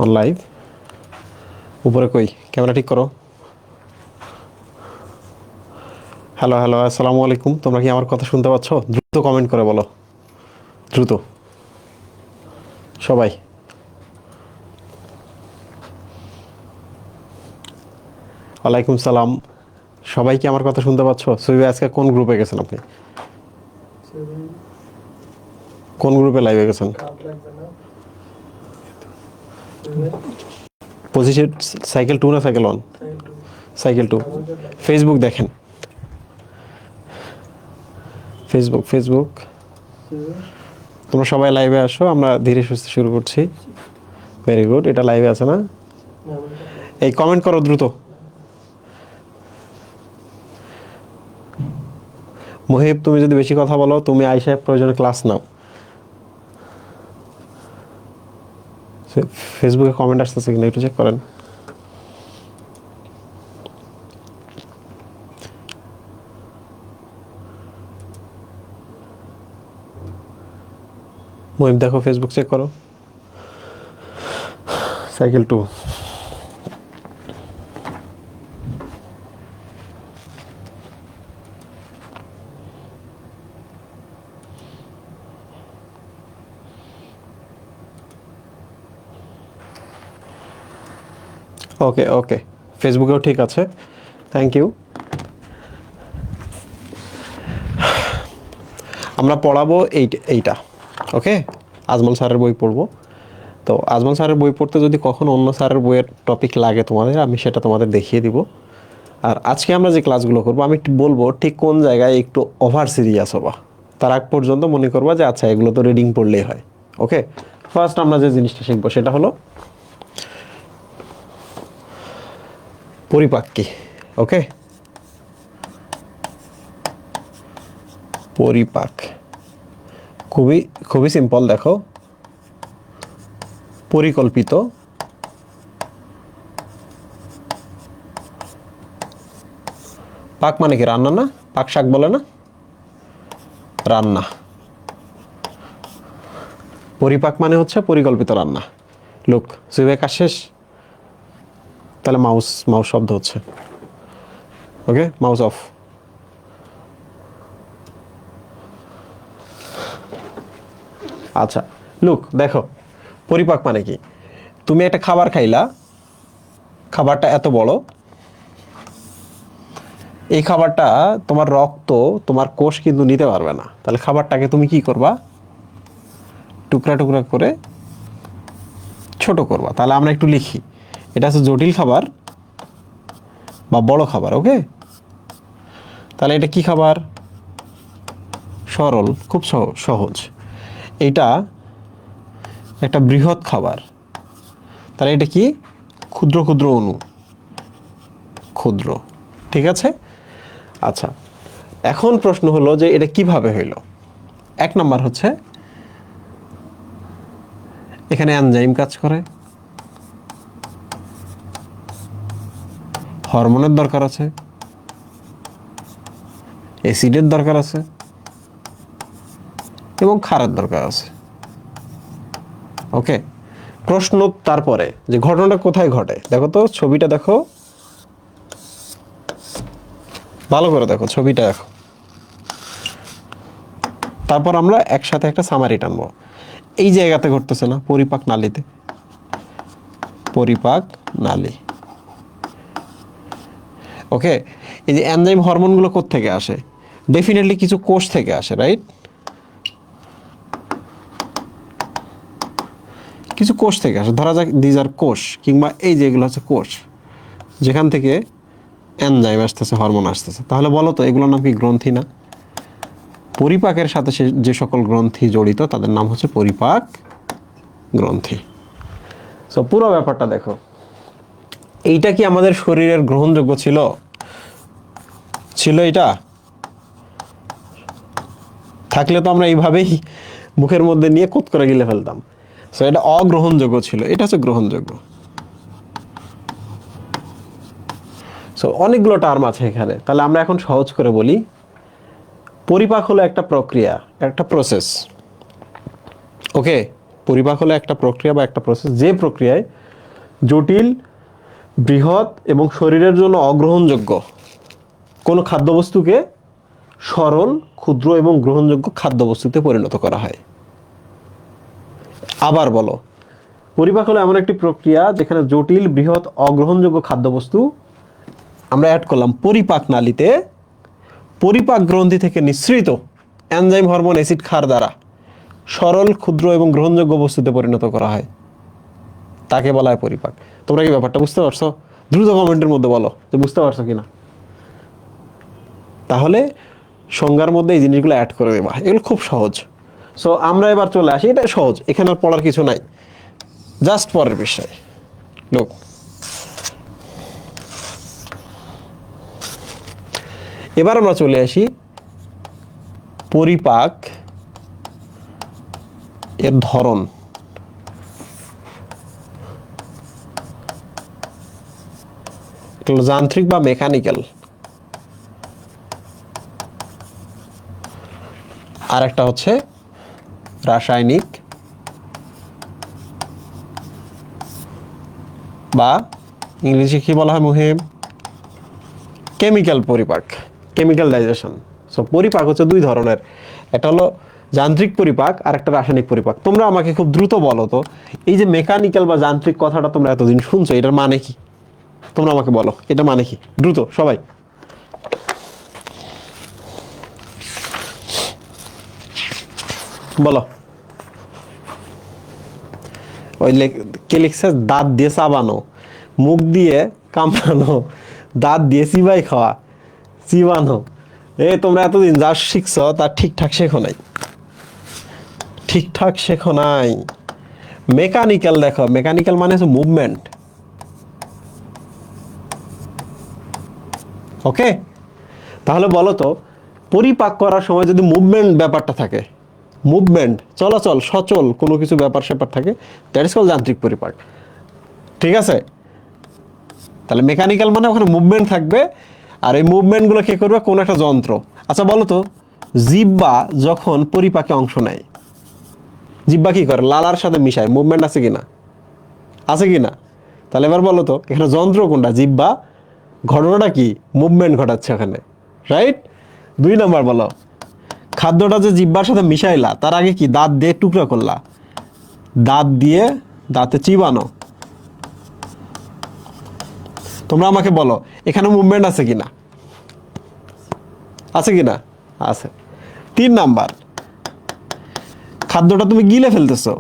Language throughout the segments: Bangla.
On live. উপরে কই, ক্যামেরা ঠিক করো। হ্যালো হ্যালো, আসসালামু আলাইকুম। তোমরা কি আমার কথা শুনতে পাচ্ছ? দ্রুত কমেন্ট করে বলো, দ্রুত সবাই। ওয়ালাইকুম সালাম। সবাই কি আমার কথা শুনতে পাচ্ছ? সুইবে আজকে কোন গ্রুপে গেছেন আপনি? কোন গ্রুপে লাইভে গেছেন? পজিশন সাইকেল 2 না সাইকেল 1? সাইকেল 2। ফেসবুক দেখেন, ফেসবুক ফেসবুক। তোমরা সবাই লাইভে আসো, আমরা ধীরে সুস্থে শুরু করছি। Very good. এটা লাইভে আছে না? এই কমেন্ট করো দ্রুত। মুহিব, তুমি যদি বেশি কথা বলো, তুমি আইসা প্রয়োজনে ক্লাস নাও। ফেসবুকে কমেন্ট আসতেছে কিনা একটু চেক করেন। মুহিব দেখো, ফেসবুক চেক করো। সাইকেল 2। ওকে ওকে, ফেসবুকেও ঠিক আছে, থ্যাংক ইউ। আমরা পড়াবো এইটা। ওকে, আজমল স্যারের বই পড়বো। তো আজমল স্যারের বই পড়তে যদি কখনো অন্য স্যারের বইয়ের টপিক লাগে তোমাদের, আমি সেটা তোমাদের দেখিয়ে দিব। আর আজকে আমরা যে ক্লাসগুলো করবো, আমি একটু বলবো ঠিক কোন জায়গায় একটু ওভার সিরিয়াস হবা। তার আগ পর্যন্ত মনে করবা যে আচ্ছা এগুলো তো রিডিং পড়লেই হয়। ওকে, ফার্স্ট আমরা যে জিনিসটা শিখবো সেটা হলো পরিপাক কি। ওকে, পরিপাক খুবই খুবই সিম্পল। দেখো, পরিকল্পিত, পাক মানে কি? রান্না না? পাক শাক বলে না? রান্না। পরিপাক মানে হচ্ছে পরিকল্পিত রান্না। লোক সুইবে কাজ শেষ। তাহলে মাউস মাউস শব্দ হচ্ছে। ওকে, মাউস অফ। আচ্ছা লুক, দেখো পরিপাক মানে কি। তুমি একটা খাবার খাইলা, খাবারটা এত বড়, এই খাবারটা তোমার রক্ত, তোমার কোষ কিন্তু নিতে পারবে না। তাহলে খাবারটাকে তুমি কি করবা? টুকরা টুকরা করে ছোট করবা। তাহলে আমরা একটু লিখি, এটা হচ্ছে জটিল খাবার বা বড় খাবার। ওকে, তাহলে এটা কি খাবার? সরল, খুব সহজ। এটা একটা বৃহৎ খাবার। তাহলে এটা কি? ক্ষুদ্র ক্ষুদ্র অণু, ক্ষুদ্র। ঠিক আছে। আচ্ছা, এখন প্রশ্ন হলো যে এটা কিভাবে হইলো। এক নাম্বার হচ্ছে এখানে এনজাইম কাজ করে, হরমোনের দরকার আছে, অ্যাসিডের দরকার আছে এবং ক্ষারের দরকার আছে। ওকে, প্রশ্ন তারপরে যে ঘটনাটা কোথায় ঘটে। দেখো তো ছবিটা দেখো, ভালো করে দেখো ছবিটা দেখো। তারপর আমরা একসাথে একটা সামারি টানবো। এই জায়গাতে ঘটতেছে না? পরিপাক নালীতে। পরিপাক নালী। ওকে, এই যে এনজাইম হরমোনগুলো কোত্থেকে আসে? ডেফিনেটলি কিছু কোষ থেকে আসে, রাইট? কিছু কোষ থেকে আসে। ধরা যাক দিজ আর কোষ, কিংবা এই যে এগুলো হচ্ছে কোষ, যেখান থেকে এনজাইম আসতেছে, হরমোন আসতেছে। তাহলে বলো তো এগুলোর নাম কি? গ্রন্থি না? পরিপাকের সাথে যে সকল গ্রন্থি জড়িত তাদের নাম হচ্ছে পরিপাক গ্রন্থি। সো পুরো ব্যাপারটা দেখো, এইটা কি আমাদের শরীরের গ্রহণযোগ্য ছিল? ছিল এটা? থাকলে তো আমরা এইভাবেই মুখের মধ্যে নিয়ে কুত করে গিলে ফেলতাম। সো এটা অগ্রহণযোগ্য ছিল, এটা হচ্ছে গ্রহণযোগ্য। সো অনেকগুলো টার্ম আছে এখানে। তাহলে আমরা এখন সহজ করে বলি, পরিপাক হলো একটা প্রক্রিয়া, একটা প্রসেস। ওকে, পরিপাক হলো একটা প্রক্রিয়া বা একটা প্রসেস, যে প্রক্রিয়ায় জটিল, বৃহৎ এবং শরীরের জন্য অগ্রহণযোগ্য কোনো খাদ্যবস্তুকে সরল, ক্ষুদ্র এবং গ্রহণযোগ্য খাদ্যবস্তুতে পরিণত করা হয়। আবার বলো, পরিপাক হলো এমন একটি প্রক্রিয়া যেখানে জটিল, বৃহৎ, অগ্রহণযোগ্য খাদ্যবস্তু আমরা অ্যাড করলাম পরিপাক নালীতে পরিপাক গ্রন্থি থেকে নিঃসৃত এনজাইম, হরমোন, অ্যাসিড, ক্ষার দ্বারা সরল, ক্ষুদ্র এবং গ্রহণযোগ্য বস্তুতে পরিণত করা হয়, তাকে বলা হয় পরিপাক। তোমরা কি ব্যাপারটা বুঝতে পারছো? দ্রুত কমেন্টের মধ্যে বলো যে বুঝতে পারছো কিনা। তাহলে সংজ্ঞার মধ্যে এই জিনিসগুলো অ্যাড করে দেবা, এগুলো খুব সহজ। সো আমরা এবার চলে আসি, এটা সহজ, এখানে আর পড়ার কিছু নাই, জাস্ট পরের বিষয়। লোক এবার আমরা চলে আসি পরিপাক এর ধরন। যান্ত্রিক বা মেকানিক্যাল, আর একটা হচ্ছে রাসায়নিক বা ইংলিশে কি বলা হয় মুহিব, কেমিক্যাল পরিপাক, কেমিক্যাল ডাইজেশন। সো পরিপাক হচ্ছে দুই ধরনের, একটা হলো যান্ত্রিক পরিপাক আর একটা রাসায়নিক পরিপাক। তোমরা আমাকে খুব দ্রুত বলো তো, এই যে মেকানিক্যাল বা যান্ত্রিক কথাটা তোমরা এতদিন শুনছো, এটার মানে কি? তোমরা আমাকে বলো এটা মানে কি, দ্রুত সবাই বলো। ওই কে লিখছে দাঁত দিয়ে চাবানো, মুখ দিয়ে কামড়ানো, দাঁত দিয়ে চিবাই খাওয়া, চিবানো। তোমরা এতদিন যা শিখছ তা ঠিকঠাক শেখো নাই, ঠিকঠাক শেখো নাই। মেকানিক্যাল দেখো, মেকানিক্যাল মানে হচ্ছে মুভমেন্ট। ওকে, তাহলে বলো তো, পরিপাক করার সময় যদি মুভমেন্ট ব্যাপারটা থাকে, মুভমেন্ট, চলাচল, সচল কোনো কিছু ব্যাপার স্যাপার থাকে, দ্যাট ইজ কল্ড যান্ত্রিক পরিপাক। ঠিক আছে? তাহলে মেকানিক্যাল মানে ওখানে মুভমেন্ট থাকবে, আর এই মুভমেন্টগুলো কে করবে? কোন একটা যন্ত্র। আচ্ছা বলো তো, জিহ্বা যখন পরিপাকে অংশ নেয়, জিহ্বা কি করে? লালার সাথে মিশায়, মুভমেন্ট আছে কিনা? আছে কিনা? তাহলে এবার বলো তো, এখানে যন্ত্র কোনটা? জিহ্বা। ঘটনাটা কি? মুভমেন্ট ঘটাচ্ছে ওখানে, রাইট? 2 নাম্বার বলো, খাদ্যটা যে জিহ্বার সাথে মিশাইলা, তার আগে কি দাঁত দিয়ে টুকরা করলা, দাঁত দিয়ে দাঁতে চিবানো। তোমরা আমাকে বলো এখানে মুভমেন্ট আছে কিনা? আছে কিনা? আছে। 3 নাম্বার, খাদ্যটা তুমি গিলে ফেলতেছো,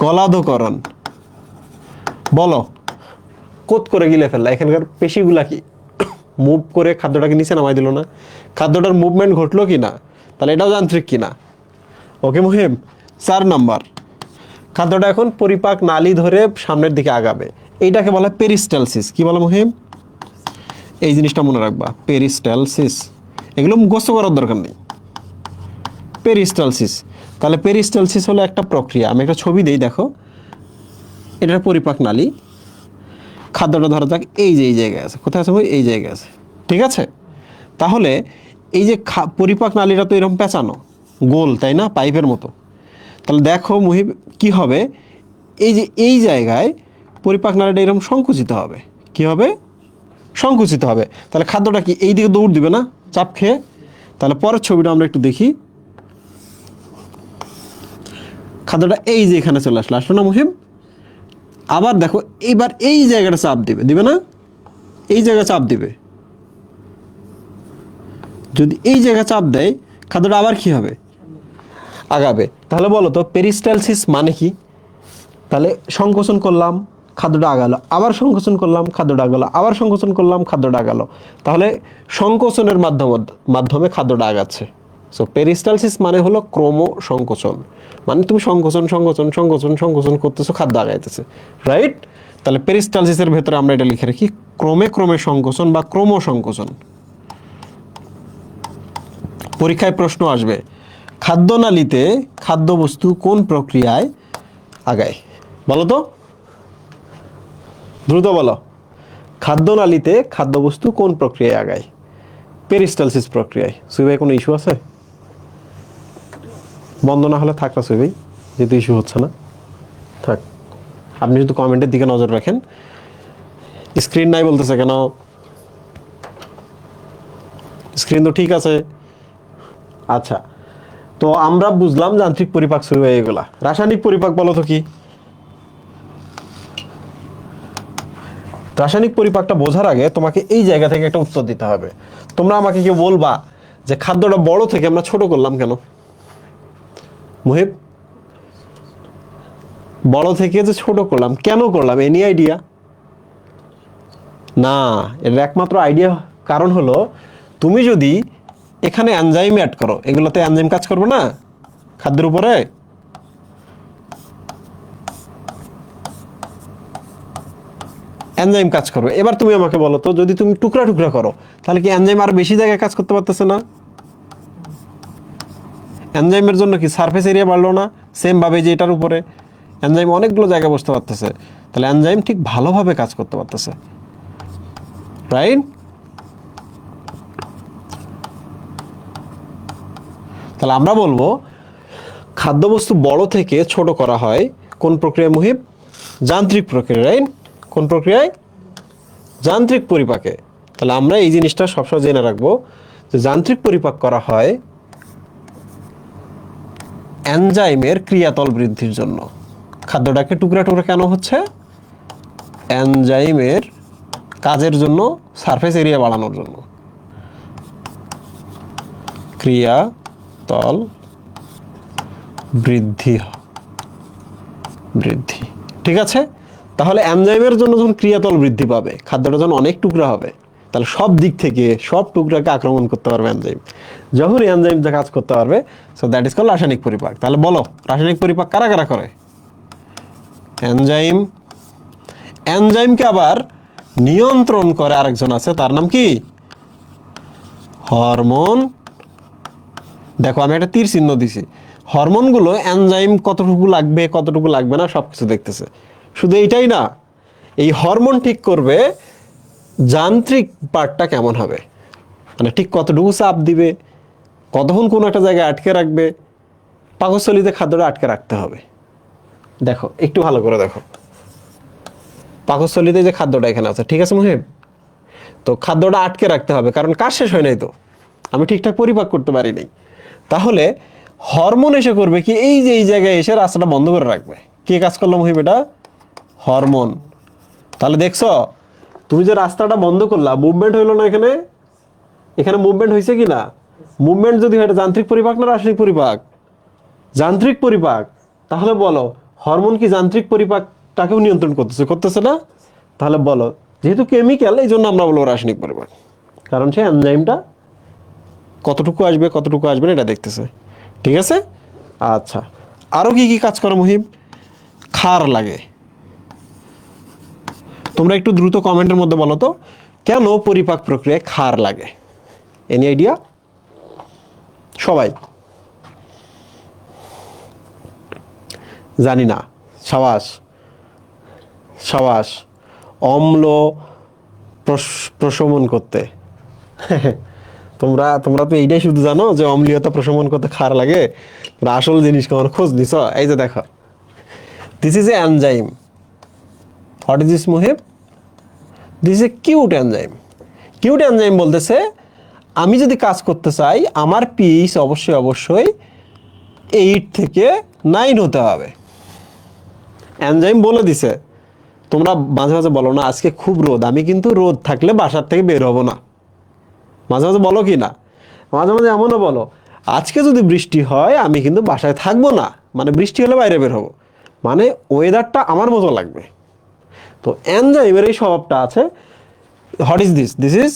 গলাধকরণ। বলো কোত করে গিলে ফেললা, এখানকার পেশিগুলা কি মুভ করে খাদ্যটাকে নিচে নামাই দিল না? খাদ্যটার মুভমেন্ট ঘটলো কি না? তাহলে এটাও যান্ত্রিক কিনা? ওকে মুহিম। 4 নাম্বার, খাদ্যটা এখন পরিপাক নালী ধরে সামনের দিকে আগাবে, এইটাকে বলা হয় পেরিস্টালসিস। কি বলো মুহিম? এই জিনিসটা মনে রাখবা, পেরিস্টালসিস। এগুলো মুখস্থ করার দরকার নেই, পেরিস্টালসিস। তাহলে পেরিস্টালসিস হলো একটা প্রক্রিয়া, আমি একটা ছবি দেই, দেখো এটা পরিপাক নালী, খাদ্যটা ধরা যাক এই যে এই জায়গায় আছে, কোথায় আছে ভাই? এই জায়গায় আছে, ঠিক আছে? তাহলে এই যে পরিপাক নালীটা তো এরকম পেঁচানো গোল, তাই না? পাইপের মতো। তাহলে দেখো মুহিব কি হবে, এই যে এই জায়গায় পরিপাক নালীটা এরকম সংকুচিত হবে। কি হবে? সংকুচিত হবে। তাহলে খাদ্যটা কি এই দিকে দৌড় দিবে না চাপ খেয়ে? তাহলে পরের ছবিটা আমরা একটু দেখি, খাদ্যটা এই যে এখানে চলে আসলো, আসলো না মুহিম? আবার দেখো এইবার এই জায়গাটা চাপ দিবে, দিবে না? এই জায়গা চাপ দিবে। যদি এই জায়গা চাপ দেয়, খাদ্যটা আবার কি হবে? আগাবে। তাহলে বলো তো পেরিস্টালসিস মানে কি? তাহলে সংকোচন করলাম, খাদ্যটা আগালো, আবার সংকোচন করলাম, খাদ্যটা আগালো, আবার সংকোচন করলাম, খাদ্যটা আগালো। তাহলে সংকোচনের মাধ্যমে খাদ্যটা আগাচ্ছে। সো পেরিস্টালসিস মানে হলো ক্রম সংকোচন, মানে তুমি সংকোচন সংকোচন সংকোচন সংকোচন করতেছো, খাদ্য আগাইতেছে, রাইট? তাহলে পেরিস্টালসিসের ভেতরে আমরা এটা লিখে রাখি ক্রমে ক্রমে সংকোচন বা ক্রম সংকোচন। পরীক্ষায় প্রশ্ন আসবে, খাদ্যনালীতে খাদ্যবস্তু কোন প্রক্রিয়ায় আগায়? বলো তো, দ্রুত বলো। খাদ্যনালীতে খাদ্যবস্তু কোন প্রক্রিয়ায় আগায়? পেরিস্টালসিস প্রক্রিয়ায়। সুই ভাই কোনো ইস্যু আছে? বন্ধ না হলে থাক না সুই ভাই, যেহেতু ইস্যু হচ্ছে না, থাক। আপনি শুধু কমেন্টের দিকে নজর রাখেন। স্ক্রিন নাই বলতেছে কেন? স্ক্রিন তো ঠিক আছে। আচ্ছা, তো আমরা বুঝলাম যান্ত্রিক পরিপাক শুরু হয়ে গেল। রাসায়নিক পরিপাক বলো তো কি? রাসায়নিক পরিপাকটা বোঝার আগে তোমাকে এই জায়গা থেকে একটা উত্তর দিতে হবে। তোমরা আমাকে কি বলবা যে খাদ্যটা বড় থেকে আমরা ছোট করলাম কেন? মুহিব, বড় থেকে যে ছোট করলাম কেন করলাম, এনি আইডিয়া? না, এর একমাত্র আইডিয়া কারণ হলো তুমি যদি এখানে এনজাইম অ্যাড করো, এগুলোতে এনজাইম কাজ করবে না খাদ্যের উপরে? এনজাইম কাজ করবে। এবার তুমি আমাকে বলো তো, যদি তুমি টুকরা টুকরা করো তাহলে কি এনজাইম আর বেশি জায়গায় কাজ করতে পারতেছে না? এনজাইমের জন্য কি সারফেস এরিয়া বাড়লো না? সেম ভাবে যে এটার উপরে এনজাইম অনেকগুলো জায়গায় বসতে পারতেছে, তাহলে এনজাইম ঠিক ভালোভাবে কাজ করতে পারতেছে, রাইট? তাহলে আমরা বলবো খাদ্যবস্তু বড় থেকে ছোট করা হয় কোন প্রক্রিয়া মুহিব? যান্ত্রিক প্রক্রিয়া, রাইট? কোন প্রক্রিয়ায়? যান্ত্রিক পরিপাকে। তাহলে আমরা এই জিনিসটা সবসময় জেনে রাখবো যে যান্ত্রিক পরিপাক করা হয় এনজাইমের ক্রিয়াতল বৃদ্ধির জন্য। খাদ্যটাকে টুকরা টুকরা কেন হচ্ছে? এনজাইমের কাজের জন্য, সারফেস এরিয়া বাড়ানোর জন্য। ক্রিয়াতল বৃদ্ধি, ঠিক আছে? তাহলে এনজাইমের জন্য যখন ক্রিয়াতল বৃদ্ধি পাবে, খাদ্যটা যখন অনেক টুকরা হবে, তাহলে সব দিক থেকে সব টুকরাকে আক্রমণ করতে পারবে এনজাইম। যখন এনজাইম যা কাজ করতে পারবে, সো দ্যাট ইজ কল রাসায়নিক পরিপাক। তাহলে বলো রাসায়নিক পরিপাক কারা কারা করে? এনজাইম। এনজাইমকে আবার নিয়ন্ত্রণ করে আরেকজন আছে, তার নাম কি? হরমোন। দেখো আমি একটা তীর চিহ্ন দিছি। হরমোনগুলো এনজাইম কতটুকু লাগবে কতটুকু লাগবে না সবকিছু দেখতেছে। শুধু এইটাই না, এই হরমোন ঠিক করবে যান্ত্রিক পার্টটা কেমন হবে, মানে ঠিক কতটুকু চাপ দিবে, কতক্ষণ কোনো একটা জায়গায় আটকে রাখবে। পাকস্থলীতে খাদ্যটা আটকে রাখতে হবে। দেখো একটু ভালো করে দেখো, পাকস্থলীতে যে খাদ্যটা এখানে আছে, ঠিক আছে মুহিব? তো খাদ্যটা আটকে রাখতে হবে, কারণ কাজ শেষ হয় নাই তো, আমি ঠিকঠাক পরিপাক করতে পারি নাই। তাহলে হরমোন এসে করবে কি, এই যে এই জায়গায় এসে রাস্তাটা বন্ধ করে রাখবে। কে কাজ করলো মুহিব? এটা হরমোন। তাহলে দেখছো, তুমি যে রাস্তাটা বন্ধ করলা, মুভমেন্ট হইলো না এখানে? এখানে মুভমেন্ট হয়েছে কি না? মুভমেন্ট যদি হয়, যান্ত্রিক পরিপাক না রাসায়নিক পরিপাক? যান্ত্রিক পরিপাক। তাহলে বলো হরমোন কি যান্ত্রিক পরিপাকটাকেও নিয়ন্ত্রণ করতেছে, করতেছে না? তাহলে বলো, যেহেতু কেমিক্যাল, এই জন্য আমরা বলবো রাসায়নিক পরিপাক, কারণ সে এনজাইমটা কতটুকু আসবে কতটুকু আসবে না এটা দেখতেছে, ঠিক আছে? আচ্ছা, আরো কি কি কাজ করে মুহিব? ক্ষার লাগে। তোমরা একটু দ্রুত কমেন্টের মধ্যে বলো তো, কেন পরিপাক প্রক্রিয়ায় ক্ষার লাগে? এনি আইডিয়া সবাই? জানি না। সাবাস, সাবাস। অম্ল প্রশমন করতে। তোমরা তোমরা তো এইটাই শুধু জানো যে অম্লীয়তা প্রশমন করতে ক্ষার লাগে। তোমরা আসল জিনিস কখনো খোঁজ নিছ? এই যে দেখো, this is a enzyme. What is this Muhib? This is a cute enzyme. Cute enzyme বলতেছে আমি যদি কাজ করতে চাই, আমার পিএইচ অবশ্যই অবশ্যই 8 থেকে 9 হতে হবে। এনজাইম বলে দিছে। তোমরা মাঝে মাঝে বলো না আজকে খুব রোদ, আমি কিন্তু রোদ থাকলে বাসার থেকে বের হবো না। মাঝে মাঝে বলো কি না? মাঝে মাঝে এমনও বলো আজকে যদি বৃষ্টি হয় আমি কিন্তু বাসায় থাকবো না, মানে বৃষ্টি হলে বাইরে বের হবো, মানে ওয়েদারটা আমার মতো লাগবে। তো এনজাইমের এই স্বভাবটা আছে। What is this? This is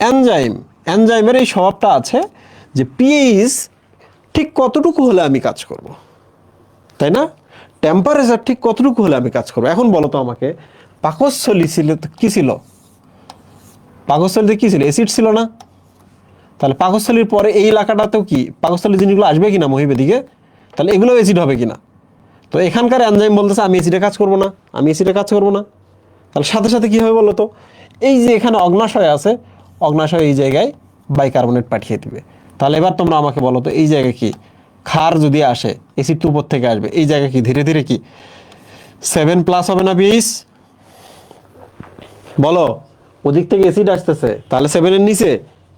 enzyme. এনজাইমের এই স্বভাবটা আছে যে পিএইচ ঠিক কতটুকু হলে আমি কাজ করব, তাই না? টেম্পারেচার ঠিক কতটুকু হলে আমি কাজ করবো। এখন বলো তো আমাকে, পাকস্থলী ছিল কি ছিল? পাকস্থলীতে কি ছিল? অ্যাসিড ছিল না? তাহলে পাকস্থলীর পরে এই এলাকাটাতেও কি পাকস্থলীর জিনিসগুলো আসবে কিনা মহিবের দিকে? তাহলে এগুলো অ্যাসিড হবে কিনা? তো এখানকার এনজাইম বলতেছে আমি অ্যাসিডে কাজ করবো না, আমি অ্যাসিডে কাজ করবো না। তাহলে সাথে সাথে কি হবে বলো তো? এই যে এখানে অগ্নাশয় আছে, অগ্নাশয় এই জায়গায় বাইকার্বনেট পাঠিয়ে দিবে। তাহলে এবার তোমরা আমাকে বলো তো, এই জায়গায় কি ক্ষার যদি আসে, অ্যাসিড তো উপর থেকে আসবে, এই জায়গায় কি ধীরে ধীরে কি 7+ হবে না 20? বলো, ওদিক থেকে অ্যাসিড আসতেছে, তাহলে 7 এর নিচে,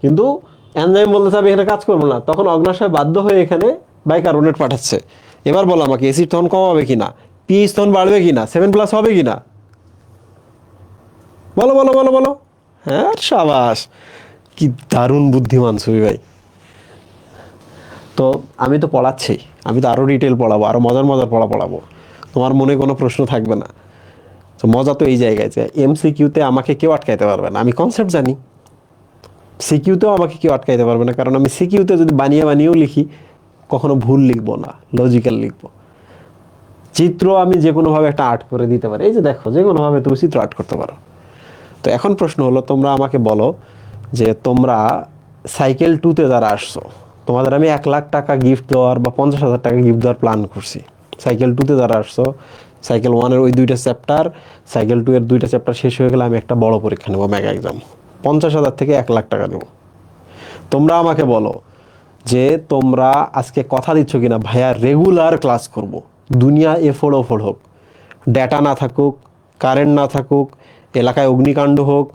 কিন্তু এনজাইম বলতেছে আমি এখানে কাজ করবো না, তখন অগ্নাশয় বাধ্য হয়ে এখানে বাইকার্বনেট পাঠাচ্ছে। এবার বলো আমাকে, অ্যাসিড তখন কম হবে কিনা, পিএইচ তখন বাড়বে কিনা, 7+ হবে কিনা? বলো বলো বলো বলো। হ্যাঁ, সাবাস, কি দারুণ বুদ্ধিমান সুবি ভাই। তো আমি তো পড়াচ্ছি, আমি তো আরো ডিটেল পড়াবো, আরো মজার মজার পড়াবো, তোমার মনে কোনো প্রশ্ন থাকবে না। তো মজা তো এই জায়গায় যে এমসিকিউতে আমাকে কেউ আটকাইতে পারবে না, আমি কনসেপ্ট জানি। সিকিউতেও আমাকে কেউ আটকাইতে পারবে না, কারণ আমি সিকিউতে যদি বানিয়ে বানিয়েও লিখি, কখনো ভুল লিখবো না, লজিক্যাল লিখবো। চিত্র আমি যে কোনোভাবে একটা আর্ট করে দিতে পারি, এই যে দেখো, যে কোনোভাবে তুমি চিত্র আর্ট করতে পারো। তো এখন প্রশ্ন হলো, তোমরা আমাকে বলো যে তোমরা সাইকেল 2-তে যারা আসছো, তোমাদের আমি 1,00,000 টাকা গিফট দেওয়ার বা 50,000 টাকা গিফট দেওয়ার প্ল্যান করছি। সাইকেল 2-তে যারা আসছো, সাইকেল 1-এর ওই 2টা চ্যাপ্টার, সাইকেল 2-এর 2টা চ্যাপ্টার শেষ হয়ে গেলে আমি একটা বড় পরীক্ষা নেবো, মেগা এক্সাম, 50,000 থেকে 1,00,000 টাকা নেব। তোমরা আমাকে বলো যে তোমরা আজকে কথা দিচ্ছ কিনা, ভাইয়া রেগুলার ক্লাস করব, দুনিয়া এফোড় ওফোড় হোক, ডেটা না থাকুক, কারেন্ট না থাকুক, এলাকায় অগ্নিকাণ্ড হোক,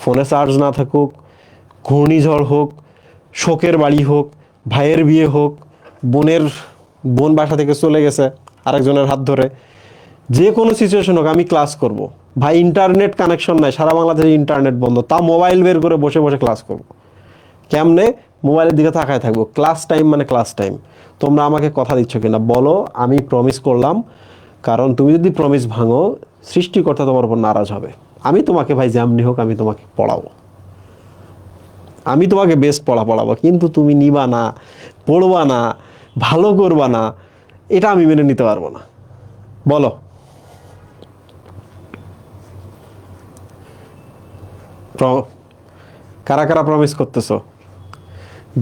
ফোনে চার্জ না থাকুক, ঘূর্ণিঝড় হোক, শোকের বাড়ি হোক, ভাইয়ের বিয়ে হোক, বোন বাসা থেকে চলে গেছে আরেকজনের হাত ধরে, যে কোনো সিচুয়েশন হোক আমি ক্লাস করব। ভাই ইন্টারনেট কানেকশন নাই, সারা বাংলাদেশে ইন্টারনেট বন্ধ, তা মোবাইল বের করে বসে বসে ক্লাস করব। কেমনে? মোবাইলের দিকে তাকায় থাকবো, ক্লাস টাইম মানে ক্লাস টাইম। তোমরা আমাকে কথা দিচ্ছ কিনা বলো, আমি প্রমিস করলাম। কারণ তুমি যদি প্রমিস ভাঙো, সৃষ্টিকর্তা তোমার উপর নারাজ হবে। আমি তোমাকে ভাই যেমনি হোক আমি তোমাকে পড়াবো, আমি তোমাকে বেস্ট পড়াবো, কিন্তু তুমি নিবা না, পড়বা না, ভালো করবা না, এটা আমি মেনে নিতে পারবো না। বলো। কারা কারা প্রমিস করতেছো?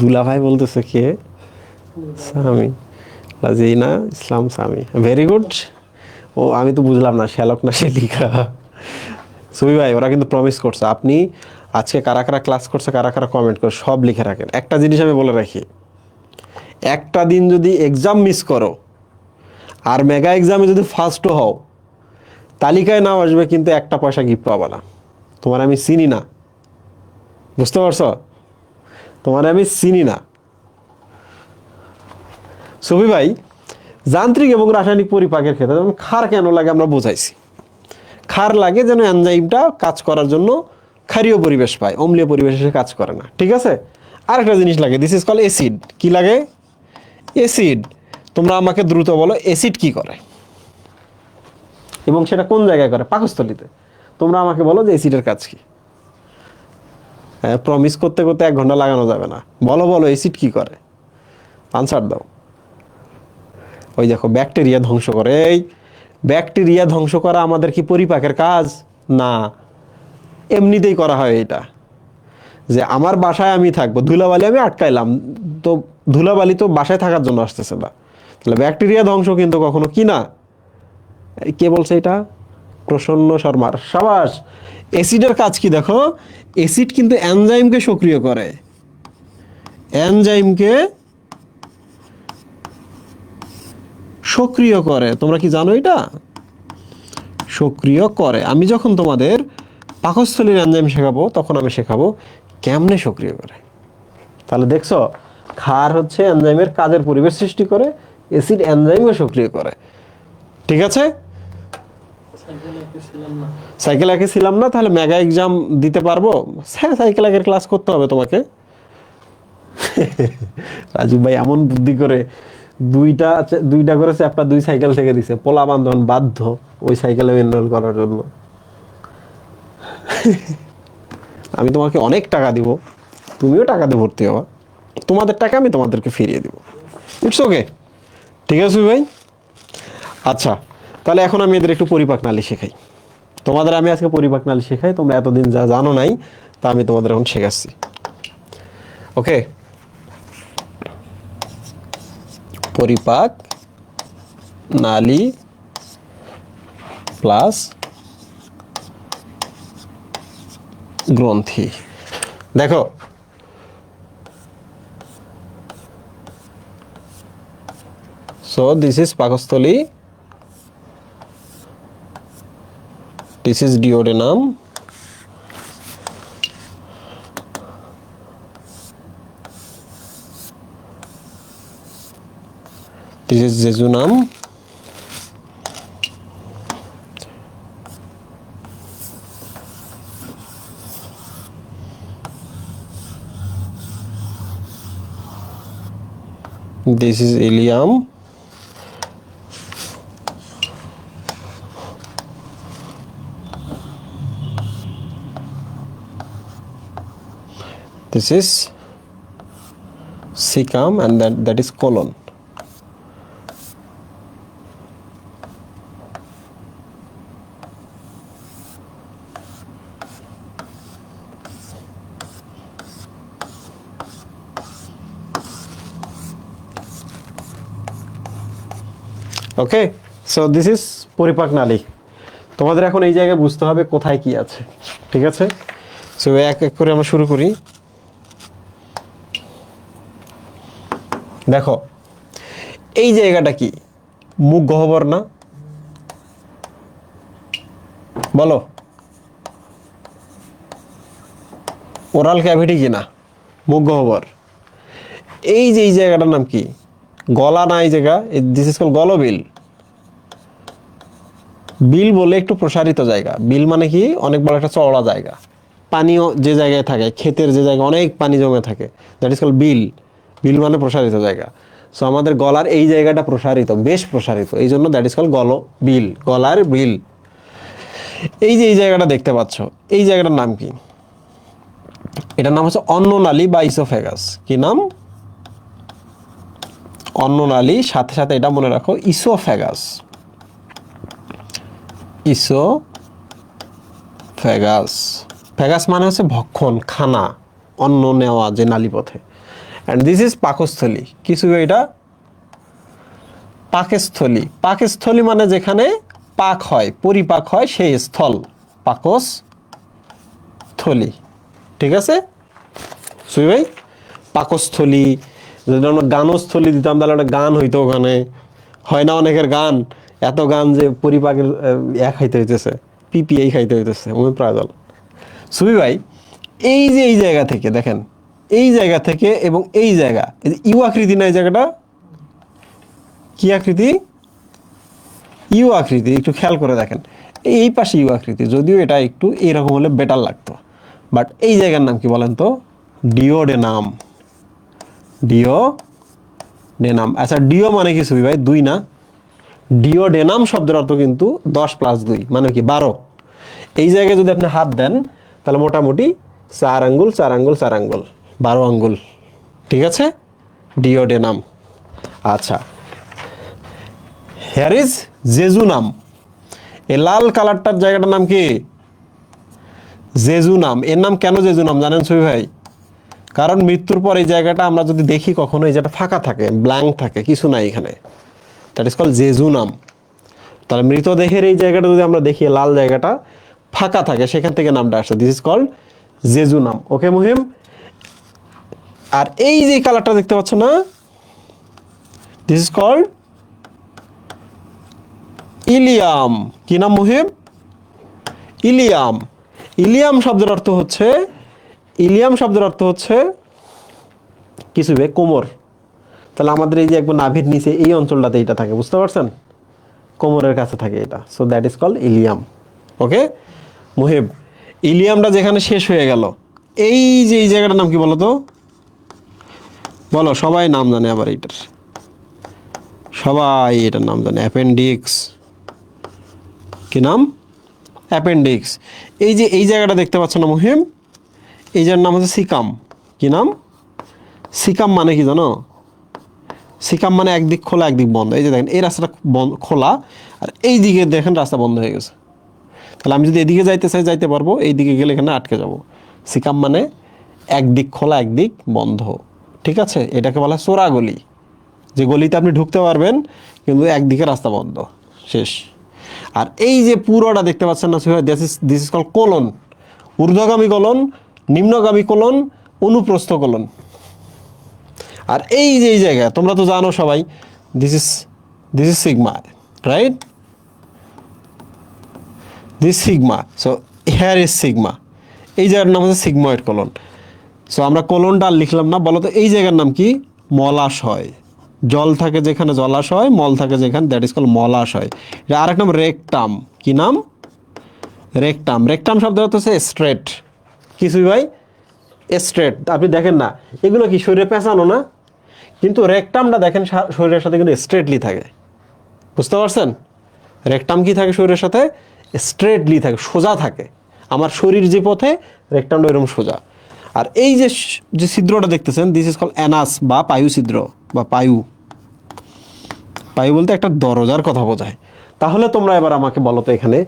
দুলা ভাই বলতেছে, কে? সামি, রাজিনা ইসলাম সামি, ভেরি গুড। ও আমি তো বুঝলাম না, শ্যালক না শেলিকা। সুবি ভাই ওরা কিন্তু প্রমিস করছে। আপনি আজকে কারা কারা ক্লাস করছে, কারা কারা কমেন্ট করে সব লিখে রাখেন। একটা জিনিস আমি বলে রাখি, একটা দিন যদি এক্সাম মিস করো আর মেগা এক্সামে যদি ফার্স্টও হও, তালিকায় নাও আসবে, কিন্তু একটা পয়সা গিফট পাবা না। তোমার আমি চিনি না, বুঝতে পারছো? তোমার আমি চিনি না। সুবি ভাই, যান্ত্রিক এবং রাসায়নিক পরিপাকের ক্ষেত্রে যেমন ক্ষার কেন লাগে আমরা বোঝাইছি। ক্ষার লাগে যেন এনজাইমটা কাজ করার জন্য ক্ষারীয় পরিবেশ পায়, অম্লীয় পরিবেশে সে কাজ করে না, ঠিক আছে? আরেকটা জিনিস লাগে, দিস ইজ কল অ্যাসিড। কি লাগে? অ্যাসিড। তোমরা আমাকে দ্রুত বলো, অ্যাসিড কি করে এবং সেটা কোন জায়গায় করে? পাকস্থলীতে। তোমরা আমাকে বলো যে অ্যাসিডের কাজ কি। হ্যাঁ, প্রমিস করতে করতে 1 ঘন্টা লাগানো যাবে না। বলো বলো, অ্যাসিড কি করে? আনসার দাও। ওই দেখো, ব্যাকটেরিয়া ধ্বংস করে। এই ব্যাকটেরিয়া ধ্বংস করা আমাদের কি পরিপাকের কাজ? না, এমনিতেই করা হয় এটা। যে আমার বাসায় আমি থাকবো, ধুলাবালি আমি আটকাইলাম, তো ধুলাবালি তো বাসায় থাকার জন্য আসতেছে না, তাহলে ব্যাকটেরিয়া ধ্বংস কিন্তু কখনো কি না। কে বলছে এটা? প্রসন্ন শর্মার, সাবাস। অ্যাসিডের কাজ কি দেখো, অ্যাসিড কিন্তু এনজাইমকে সক্রিয় করে, এনজাইমকে সক্রিয় করে। তোমরা কি জানো এটা? সক্রিয় করে। আমি যখন তোমাদের পাকস্থলীর এনজাইম শেখাবো, তখন আমি শেখাবো কেমনে সক্রিয় করে। তাহলে দেখছো, ক্ষার হচ্ছে এনজাইমের কাজের পরিবেশ সৃষ্টি করে, অ্যাসিড এনজাইমকে সক্রিয় করে, ঠিক আছে? সাইকেল একে ছিলাম না, তাহলে মেগা এক্সাম দিতে পারবো? হ্যাঁ, সাইকেল একের ক্লাস করতে হবে তোমাকে। রাজু ভাই এমন বুদ্ধি করে দুইটা করে চ্যাপ্টার 2 সাইকেল থেকে দিছে, পোলা বান্ধন বাধ্য ওই সাইকেলে এনরোল করার জন্য। আমি তোমাকে অনেক টাকা দিব, তুমিও টাকা দিয়ে ভর্তি হবা, তোমাদের টাকা আমি তোমাদেরকে ফিরিয়ে দিব। ইটস ওকে, ঠিক আছে ভাই? আচ্ছা, তাহলে এখন আমি এদের একটু পরিপাক নালী শেখাই। তোমাদের আমি আজকে পরিপাক নালী শেখাই, তোমরা এতদিন যা জানো নাই তা আমি তোমাদের এখন শেখাচ্ছি। ওকে, পরিপাক নালী প্লাস গ্রন্থি। দেখো, so this is পাকস্থলী, this is duodenum, this is jejunum, this is ilium, this is cecum, and that is colon. Okay, so this is পরিপাক নালী। তোমাদের এখন এই জায়গায় বুঝতে হবে কোথায় কি আছে, ঠিক আছে? সো এক এক করে আমরা শুরু করি। দেখো এই জায়গাটা কি? মুখ গহ্বর না? বলো, ওরাল ক্যাভিটি কিনা? মুখ গহ্বর। এই যে এই জায়গাটার নাম কি? গলা না? এই জায়গা, দিস ইজ কল গলবিল। বিল বলে একটু প্রসারিত জায়গা। বিল মানে কি? অনেক বড় একটা চওড়া জায়গা। পানিও যে জায়গায় থাকে, ক্ষেতের যে জায়গায় অনেক পানি জমে থাকে, দ্যাট ইজ কল বিল। বিল মানে প্রসারিত জায়গা। সো আমাদের গলার এই জায়গাটা প্রসারিত, বেশ প্রসারিত, এই জন্য দ্যাট ইজ কল গল বিল, গলার বিল। এই যে এই জায়গাটা দেখতে পাচ্ছ, এই জায়গাটার নাম কি? এটার নাম হচ্ছে অন্ননালী বা ইসোফেগাস। কি নাম? অন্ননালী। সাথে সাথে এটা মনে রাখো, ইসোফেগাস। ইসোফেগাস, ফেগাস মানে হচ্ছে ভক্ষণ, খানা, অন্ন নেওয়া যে নালীপথে। অ্যান্ড দিস ইজ পাকস্থলী। কিছু এটা পাকস্থলী। পাকস্থলী মানে যেখানে পাক হয়, পরিপাক হয়, সেই স্থল পাকস্থলী। ঠিক আছে সুই ভাই? পাকস্থলী। যদি আমরা গানস্থলী দিতাম তাহলে একটা গান হইতো ওখানে, হয় না অনেকের গান? এত গান যে পরিপাকের খাইতে হইতেছে, পিপিআই খাইতে হইতেছে, প্রায়দল। সুবি ভাই, এই যে এই জায়গা থেকে দেখেন, এই জায়গা থেকে এবং এই জায়গা, ইউ আকৃতি না? এই জায়গাটা কি আকৃতি? ইউ আকৃতি। একটু খেয়াল করে দেখেন, এই পাশে ইউ আকৃতি, যদিও এটা একটু এইরকম হলে বেটার লাগতো। বাট এই জায়গার নাম কি বলেন তো? ডিওডেনাম। ডিওডেনাম। আচ্ছা, ডিও মানে কি সুবি ভাই? 2 না? ডিওডেনাম শব্দের অর্থ কিন্তু 10 + 2 মানে কি? 12। এই জায়গায় যদি আপনি হাত দেন তাহলে মোটামুটি 4 আঙ্গুল 4 আঙ্গুল 4 আঙ্গুল, 12 আঙ্গুল। ঠিক আছে? ডিওডেনাম। আচ্ছা, হেয়ার ইজ জেজুনাম। এই লাল কালারটার জায়গাটার নাম কি? জেজুনাম। এর নাম কেন জেজুনাম জানেন সুবি ভাই? কারণ মৃত্যুর পর এই জায়গাটা আমরা যদি দেখি কখনো, এই জায়গাটা ফাঁকা থাকে, ব্ল্যাঙ্ক থাকে, কিছু নাই এখানে, দ্যাট ইজ কল জেজুনাম। তাহলে মৃতদেহের এই জায়গাটা যদি আমরা দেখি, লাল জায়গাটা ফাঁকা থাকে, সেখান থেকে নামটা আসছে, দিস ইজ কল্ড জেজুনাম। ওকে মুহিম? আর এই যে কালারটা দেখতে পাচ্ছ না, দিস ইজ কল্ড ইলিয়াম। কি নাম মুহিম? ইলিয়াম। ইলিয়াম শব্দের অর্থ হচ্ছে, ইলিয়াম শব্দের অর্থ হচ্ছে কিছু বে কোমর। তাহলে আমাদের এই যে একবার নাভির নিচে এই অঞ্চলটাতে এটা থাকে, বুঝতে পারছেন? কোমরের কাছে থাকে এটা। So that is called ilium. Okay Muhib, ইলিয়ামটা যেখানে শেষ হয়ে গেল, এই যে এই জায়গাটার নাম কি বলো তো? বলো, সবাই নাম জানে আবার এইটার, সবাই এটার নাম জানে, অ্যাপেন্ডিক্স। কি নাম? অ্যাপেন্ডিক্স। এই যে এই জায়গাটা দেখতে পাচ্ছ না মুহিম, এই যার নাম হচ্ছে সিকাম। কি নাম? সিকাম মানে কি জানো? সিকাম মানে একদিক খোলা একদিক বন্ধ। এই যে দেখেন, এই রাস্তাটা খোলা, আর এই দিকে দেখেন রাস্তা বন্ধ হয়ে গেছে। তাহলে আমি যদি এদিকে যাইতে চাই যাইতে পারবো, এই দিকে গেলে এখানে আটকে যাব। সিকাম মানে একদিক খোলা একদিক বন্ধ। ঠিক আছে? এটাকে বলা চোরা গলি, যে গলিতে আপনি ঢুকতে পারবেন কিন্তু একদিকে রাস্তা বন্ধ, শেষ। আর এই যে পুরোটা দেখতে পাচ্ছেন না, দিস ইজ কল কোলন। ঊর্ধ্বগামী কোলন, নিম্নগামী কোলন, অনুপ্রস্থ কোলন। আর এই যে এই জায়গা তোমরা তো জানো সবাই, this is sigma, right? This sigma, so here is sigma, এই জায়গার নাম হচ্ছে সিগময়েড কোলন। সো আমরা কোলনটা আর লিখলাম না, বলো তো এই জায়গার নাম কি? মলাশয়। জল থাকে যেখানে জলাশয়, মল থাকে যেখানে, দ্যাট ইজ কল মলাশয়। এটা আরেক নাম রেকটাম। কি নাম? রেকটাম। রেকটাম শব্দ হচ্ছে স্ট্রেট। কিছুই ভাই স্ট্রেট, আপনি দেখেন না এগুলো কি শরীরে পেঁচানো না, কিন্তু রেকটামটা দেখেন শরীরের সাথে কিন্তু স্ট্রেটলি থাকে। বুঝতে পারছেন? রেকটাম কি থাকে শরীরের সাথে? স্ট্রেটলি থাকে, সোজা থাকে। আমার শরীর যে পথে, রেকটামটা এরকম সোজা। আর এই যে যে ছিদ্রটা দেখতেছেন, দিস ইজ কল অ্যানাস বা পায়ু ছিদ্র বা পায়ু। পায়ু বলতে একটা দরজার কথা বোঝায়। তাহলে তোমরা এবার আমাকে বলো তো এখানে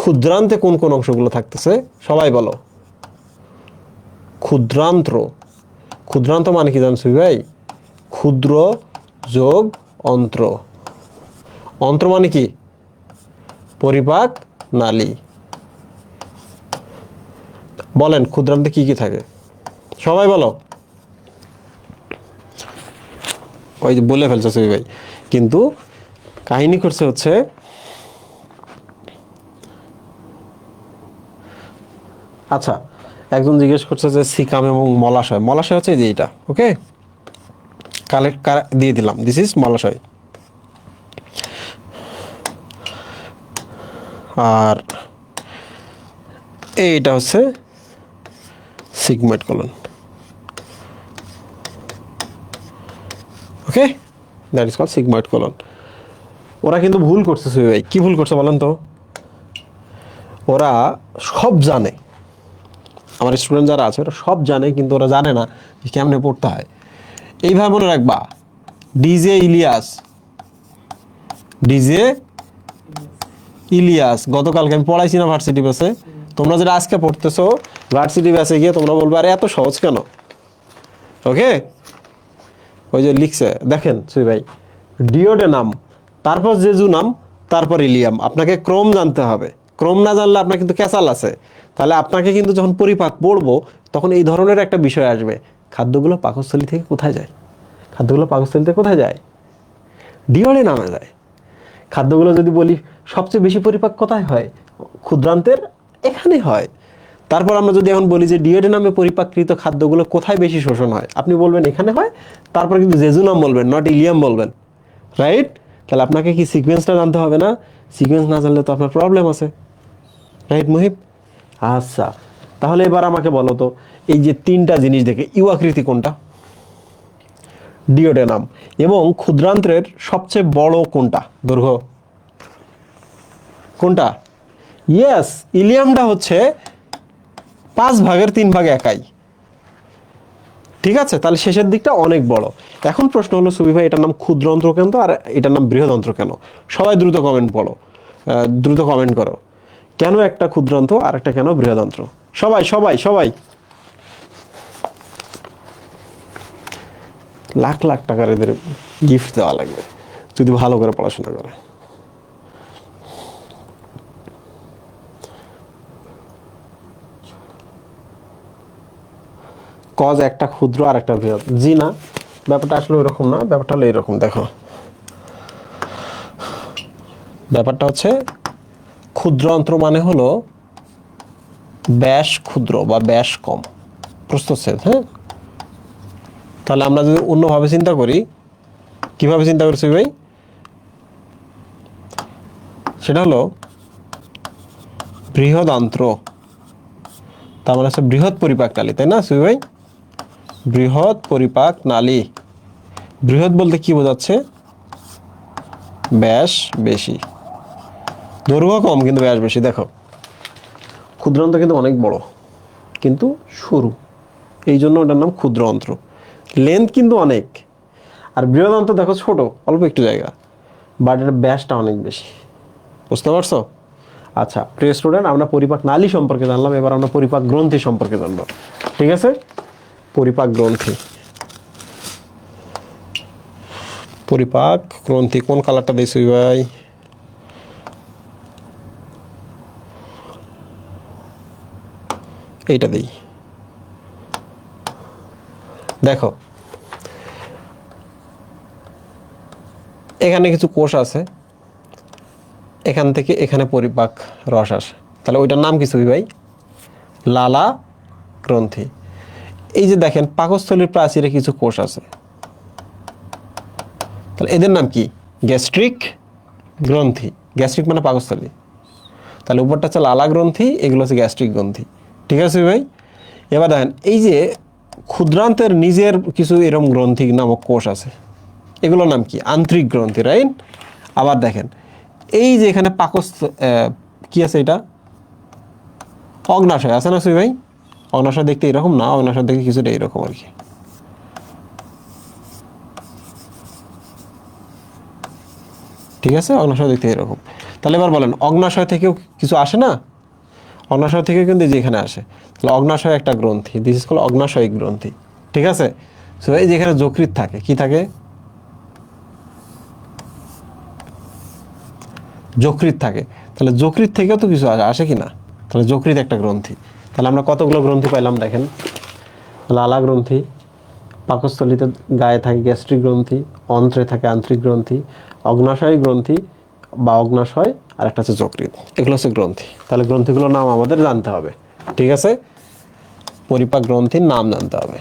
ক্ষুদ্রান্তে কোন কোন অংশগুলো থাকতেছে? সবাই বলো। ক্ষুদ্রান্ত্র। ক্ষুদ্রান্ত মানে কি জানছো ভাই? ক্ষুদ্র যোগ অন্ত্র। অন্ত্র মানে কি? পরিপাক নালী। বলেন ক্ষুদ্রান্তে কি কি থাকে? সবাই বলো। ওই যে বলে ফেলছে সুবি ভাই, কিন্তু কাহিনী করছে হচ্ছে আচ্ছা, একজন জিজ্ঞেস করছে যে সিকাম এবং মলাশয়। মলাশয় হচ্ছে এই যে এটা, ওকে কালেক্ট দিয়ে দিলাম, দিস ইজ মলাশয়। আর এইটা হচ্ছে sigmoid colon, okay that is call sigmoid colon. ওরা কিন্তু ভুল করছে সুবি ভাই। কি ভুল করছে বলেন তো? ওরা সব জানে, আমার স্টুডেন্ট যারা আছে ওরা সব জানে, কিন্তু ওরা জানে না যে কেমনে পড়তে হয়। এইভাবে মনে রাখবা, ডিজে ইলিয়াস, ডিজে ইলিয়াস গতকালকে আমি পড়াইছি না ভার্সিটি ব্যাচে। তোমরা যেটা আজকে পড়তেছো ভার্সিটি ব্যাচে গিয়ে তোমরা বলবে আরে এত সহজ কেন? ওকে, ওই যে লিখছে দেখেন সুই ভাই, ডিওডেনাম, তারপর জেজুনাম, তারপর ইলিয়াম। আপনাকে ক্রম জানতে হবে। ক্রম না জানলে আপনার কিন্তু ক্যাচাল আছে। তাহলে আপনাকে কিন্তু যখন পরিপাক পড়বো, তখন এই ধরনের একটা বিষয় আসবে, খাদ্যগুলো পাকস্থলী থেকে কোথায় যায়? খাদ্যগুলো পাকস্থলী থেকে কোথায় যায়? ডিওডেনামে যায়। খাদ্যগুলো যদি বলি সবচেয়ে বেশি পরিপাক কোথায় হয়? ক্ষুদ্রান্তের এখানে হয়। তারপর আমরা যদি এখন বলি যে ডিওডেনামে পরিপাককৃত খাদ্যগুলো কোথায় বেশি শোষণ হয়, আপনি বলবেন এখানে হয়। তারপর কিন্তু জেজুনাম বলবেন, নট ইলিয়াম বলবেন, রাইট? তাহলে আপনাকে কি সিকোয়েন্সটা জানতে হবে না? সিকোয়েন্স না জানলে তো আপনার প্রবলেম আছে, রাইট মুহিব? আচ্ছা, তাহলে এবার আমাকে বলো তো, এই যে তিনটা জিনিস দেখে ইউ আকৃতি কোনটা? ডিওডেনাম। এবং ক্ষুদ্রান্ত্রের সবচেয়ে বড় কোনটা দৈর্ঘ্য? কোনটা? ইয়েস, ইলিয়ামটা হচ্ছে 5/3 একাই। ঠিক আছে, তাহলে শেষের দিকটা অনেক বড়। এখন প্রশ্ন হলো সুবি ভাই, এটার নাম ক্ষুদ্রন্ত্র কেন আর এটার নাম বৃহদন্ত্র কেন? সবাই দ্রুত কমেন্ট পড়ো, দ্রুত কমেন্ট করো, কেন একটা ক্ষুদ্রান্ত্র আর একটা কেন বৃহদন্ত্র? সবাই সবাই সবাই। লাখ লাখ টাকার এদের গিফট দেওয়া লাগবে যদি ভালো করে পড়াশোনা করে। কজ একটা ক্ষুদ্র আর একটা বৃহৎ, জি না, ব্যাপারটা আসলে ওইরকম না। ব্যাপারটা হলো এরকম, দেখো ব্যাপারটা হচ্ছে ক্ষুদ্রান্ত্র মানে হলো ব্যাস ক্ষুদ্র বা ব্যাস কম, প্রস্থচ্ছেদ। হ্যাঁ, তাহলে আমরা যদি অন্যভাবে চিন্তা করি, কিভাবে চিন্তা করছি ভাই? সেটা হলো বৃহদান্ত্র, তার মানে হচ্ছে বৃহৎ পরিপাক নালী, তাই না সুই ভাই? বৃহৎ পরিপাক নালী। বৃহৎ বলতে কি বোঝাচ্ছে? ব্যাস বেশি, দৈর্ঘ্য কম কিন্তু ব্যাস বেশি। দেখো ক্ষুদ্রান্ত কিন্তু অনেক বড় কিন্তু সরু, এই জন্য ওটার নাম ক্ষুদ্র অন্ত্র। লেন্থ কিন্তু অনেক। আর বৃহদান্ত দেখো ছোট, অল্প একটু জায়গা, বাট এর ব্যাসটা অনেক বেশি। বুঝতে পারছো? আচ্ছা প্রিয় স্টুডেন্ট, আমরা পরিপাক নালী সম্পর্কে জানলাম, এবার আমরা পরিপাক গ্রন্থি সম্পর্কে জানবো। ঠিক আছে, পরিপাক গ্রন্থি। পরিপাক গ্রন্থি কোন কালারটা দিয়েছি ভাই? এইটা দিই। দেখো এখানে কিছু কোষ আছে, এখান থেকে এখানে পরিপাক রস আসে। তাহলে ওইটার নাম কি ছবি ভাই? লালা গ্রন্থি। এই যে দেখেন পাকস্থলীর প্রাচীরে কিছু কোষ আছে, তাহলে এদের নাম কি? গ্যাস্ট্রিক গ্রন্থি। গ্যাস্ট্রিক মানে পাকস্থলী, তাহলে উপরটা হচ্ছে লালা গ্রন্থি, এগুলো হচ্ছে গ্যাস্ট্রিক গ্রন্থি। ঠিক আছে ভাই? এবার দেখেন এই যে ক্ষুদ্রান্তের নিজের কিছু এরকম গ্রন্থি নামক কোষ আছে, এগুলোর নাম কি? আন্তরিক গ্রন্থি, রাইট? আবার দেখেন এই যে এখানে পাকস্থ কি আছে, এটা অগ্নাশয় আছে না সুই ভাই? অগ্নাশয় দেখতে এরকম না, অগ্নাশয় দেখতে কিছুটা এরকম আর কি। ঠিক আছে, অগ্নাশয় দেখতে এরকম। তাহলে এবার বলেন অগ্নাশয় থেকেও কিছু আসে না? অগ্নাশয় থেকেও কিন্তু যে এখানে আসে, তাহলে অগ্নাশয় একটা গ্রন্থি, দিস ইজ কল্ড অগ্নাশয়িক গ্রন্থি। ঠিক আছে? সো এই যে এখানে যকৃৎ থাকে, কি থাকে? যকৃৎ থাকে। তাহলে যকৃৎ থেকেও তো কিছু আসে কি না? তাহলে যকৃৎ একটা গ্রন্থি। তাহলে আমরা কতগুলো গ্রন্থি পাইলাম দেখেন? লালা গ্রন্থি, পাকস্থলীতে গায়ে থাকে গ্যাস্ট্রিক গ্রন্থি, অন্ত্রে থাকে আন্তরিক গ্রন্থি, অগ্নাশয় গ্রন্থি বা অগ্নাশয়, আর একটা হচ্ছে যকৃৎ। এগুলো হচ্ছে গ্রন্থি। তাহলে গ্রন্থিগুলোর নাম আমাদের জানতে হবে। ঠিক আছে? পরিপাক গ্রন্থির নাম জানতে হবে।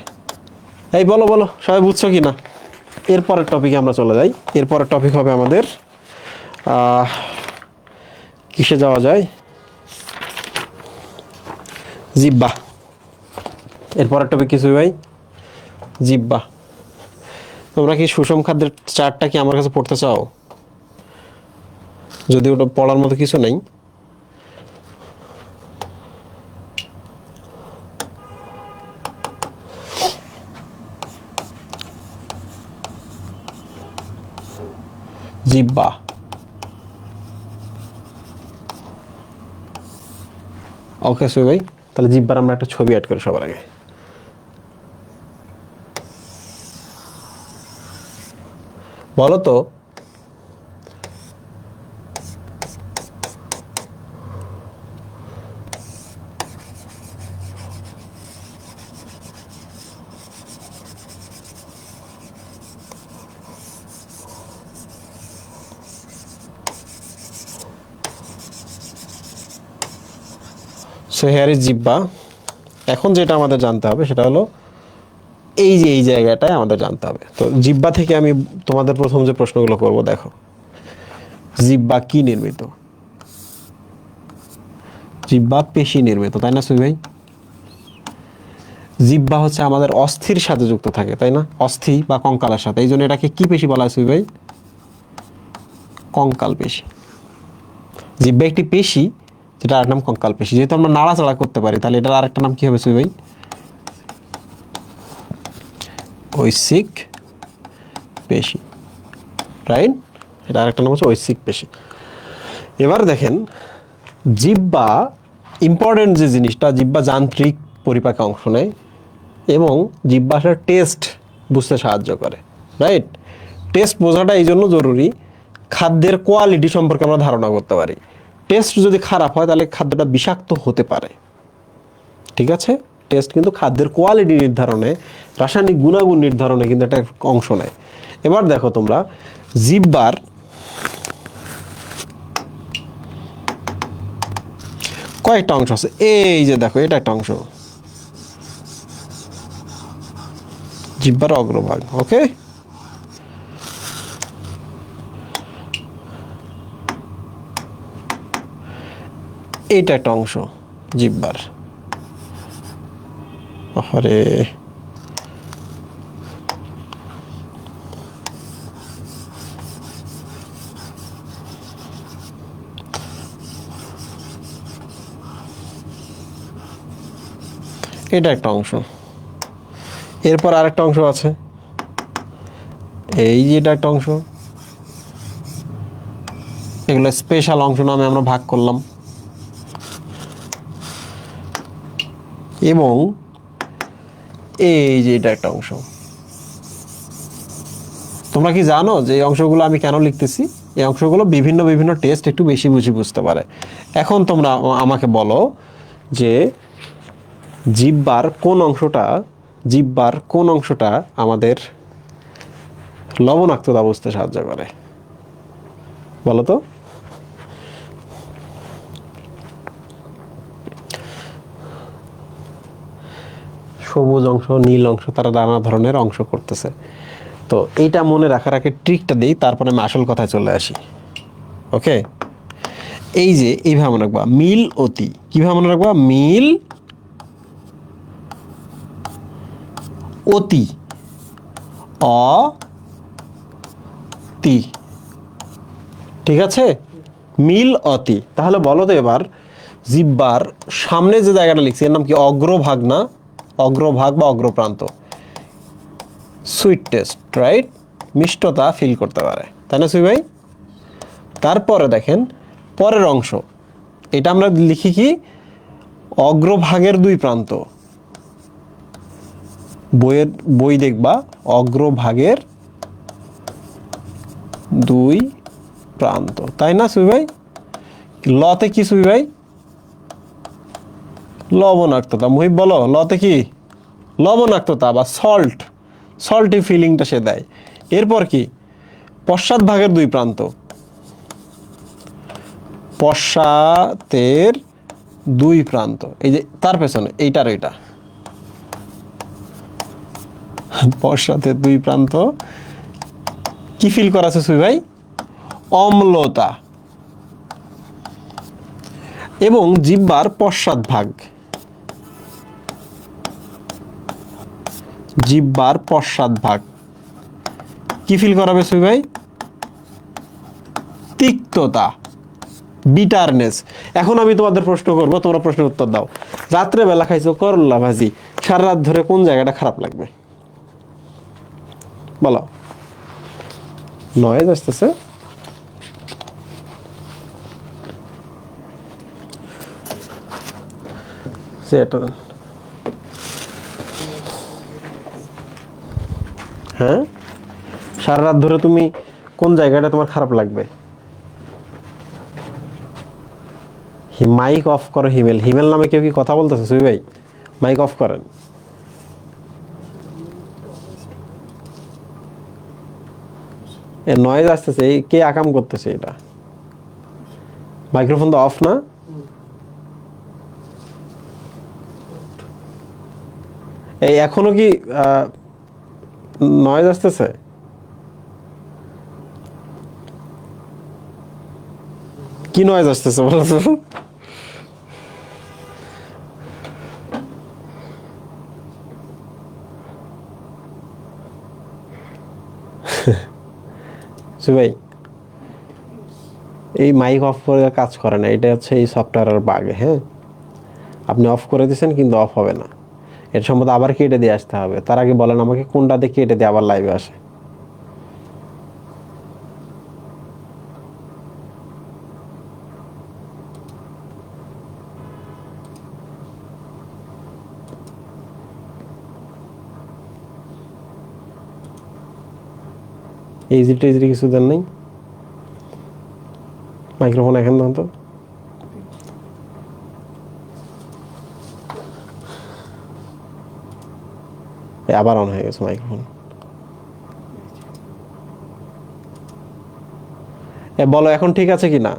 এই বলো বলো, সবাই বুঝছো কি না? এরপরের টপিকে আমরা চলে যাই। এরপরের টপিক হবে আমাদের কিসে যাওয়া যায়? জিহ্বা। এরপরের টপিক কিছু ভাই? জিহ্বা। তোমরা কি সুষম খাদ্যের চার্টটা কি আমার কাছে পড়তে চাও? যদি ওটা পড়ার মতো কিছু নেই, জিহ্বা। ওকে সুই ভাই, তাহলে জিহ্বার আমরা একটা ছবি অ্যাড করি সবার আগে। বলো তো সো হেয়ার ইজ জিহ্বা। এখন যেটা আমাদের জানতে হবে সেটা হলো এই যে এই জায়গাটায় আমাদের জানতে হবে। তো জিহ্বা থেকে আমি তোমাদের প্রথম যে প্রশ্নগুলো করব, দেখো জিহ্বা কি নির্মিত? জিহ্বা পেশি নির্মিত, তাই না সুই ভাই? জিহ্বা হচ্ছে আমাদের অস্থির সাথে যুক্ত থাকে, তাই না? অস্থি বা কঙ্কালের সাথে। এই জন্য এটাকে কি পেশি বলা হয় সুই ভাই? কঙ্কাল পেশি। জিহ্বা একটি পেশি, যেটা আর নাম কঙ্কাল পেশি। যেহেতু আমরা নাড়াচাড়া করতে পারি, তাহলে এটার আরেকটা নাম কি হবে সুই ভাই? ঐচ্ছিক পেশি, রাইট? এটা আরেকটা নাম হচ্ছে ঐচ্ছিক পেশি। এবার দেখেন জিহ্বা ইম্পর্টেন্ট যে জিনিসটা, জিহ্বা যান্ত্রিক পরিপাকে অংশ নেয় এবং জিহ্বা আসলে টেস্ট বুঝতে সাহায্য করে, রাইট? টেস্ট বোঝাটা এই জন্য জরুরি, খাদ্যের কোয়ালিটি সম্পর্কে আমরা ধারণা করতে পারি। টেস্ট যদি খারাপ হয় তাহলে খাদ্যটা বিষাক্ত হতে পারে। ঠিক আছে? টেস্ট কিন্তু খাদ্যের কোয়ালিটি নির্ধারণে, রাসায়নিক গুণাগুণ নির্ধারণে কিন্তু একটা অংশ নেয়। এবার দেখো তোমরা জিহ্বার কয়েকটা অংশ আছে। এই যে দেখো, এটা একটা অংশ, জিহ্বার অগ্রভাগ। ওকে, এইটা একটা অংশ জিহ্বার। আরে এটা একটা অংশ। এরপর আরেকটা অংশ আছে, এই যে এটা একটা অংশ। এগুলো স্পেশাল অংশ নামে আমরা ভাগ করলাম। এবং এই যে এটা একটা অংশ। তোমরা কি জানো যে এই অংশগুলো আমি কেন লিখতেছি? এই অংশগুলো বিভিন্ন বিভিন্ন টেস্ট একটু বেশি বুঝতে পারে। এখন তোমরা আমাকে বলো যে জিহ্বার কোন অংশটা আমাদের লবণাক্ততা বুঝতে সাহায্য করে? বলো তো। সবুজ অংশ, নীল অংশ, তারা নানা ধরনের অংশ করতেছে। তো এইটা মনে রাখার আগে ট্রিকটা দিই, তারপরে আমি আসল কথায় চলে আসি। ওকে, এই যে এইভাবে মনে রাখবা, মিল অতি। কিভাবে মনে রাখবা? মিল অতি, অতি। ঠিক আছে, মিল অতি। তাহলে বলো তো এবার, জিহ্বার সামনে যে জায়গাটা লিখছি এর নাম কি? অগ্রভাগ না? অগ্রভাগ বা অগ্রপ্রান্ত। Sweet taste, right? মিষ্টতা ফিল করতে পারে, তাই না সুই ভাই? তারপরে দেখেন পরের অংশ, এটা আমরা লিখি কি? অগ্রভাগের দুই প্রান্ত। বই দেখবা, অগ্রভাগের দুই প্রান্ত, তাই না সুই ভাই? লতে কি সুই ভাই? লবণাক্ততা। মুহিব বলো, লতে কি? লবণাক্ততা বা সল্ট, সল্টি ফিলিংটা সে দেয়। এরপর কি? পশ্চাৎ ভাগের দুই প্রান্ত, পশ্চাতের দুই প্রান্ত, এই যে তার পেছনে এইটার এটা, পশ্চাতের দুই প্রান্ত কি ফিল করাছে সুই ভাই? অম্লতা। এবং জিহ্বার পশ্চাৎ ভাগ, জিহ্বার পশ্চাৎ ভাগ কি ফিল করাবে সুই ভাই? তিক্ততা, বিটারনেস। এখন আমি তোমাদের প্রশ্ন করবো, তোমরা প্রশ্নের উত্তর দাও। রাত্রে বেলা খাইছো করলা ভাজি, সারা রাত ধরে কোন জায়গাটা খারাপ লাগবে? বলো। নয়েজ আসতেছে। সেটা, হ্যাঁ, সারা রাত ধরে তুমি কোন জায়গাটা তোমার খারাপ লাগবে? মাইক অফ করো। হিমেল, হিমেল নামে কেউ কি কথা বলতেছে সুই ভাই? মাইক অফ করেন। এ নয়েজ আসতেছে, এই কে আকাম করতেছে এটা? মাইক্রোফোন তো অফ না? এই এখনো কি নয়েজ আসতেছে? কি নয়েজ আসতেছে বলো তো? সুই ভাই, এই মাইক অফ করে কাজ করে না, এটা হচ্ছে এই সফটওয়্যারের বাগ। হ্যাঁ, আপনি অফ করে দিয়েছেন কিন্তু অফ হবে না। এর সম্বন্ধে আবার কেটে দিয়ে আসতে হবে। তার আগে বলেন আমাকে কোনটা দিয়ে কেটে দিয়ে আবার লাইভে আসে। ইজি টেজি কিছু দেন নাই? মাইক্রোফোন এখন দেন তো। আবার অন হয়ে গেছে মাইক্রোফোন। বলো এখন ঠিক আছে কি না?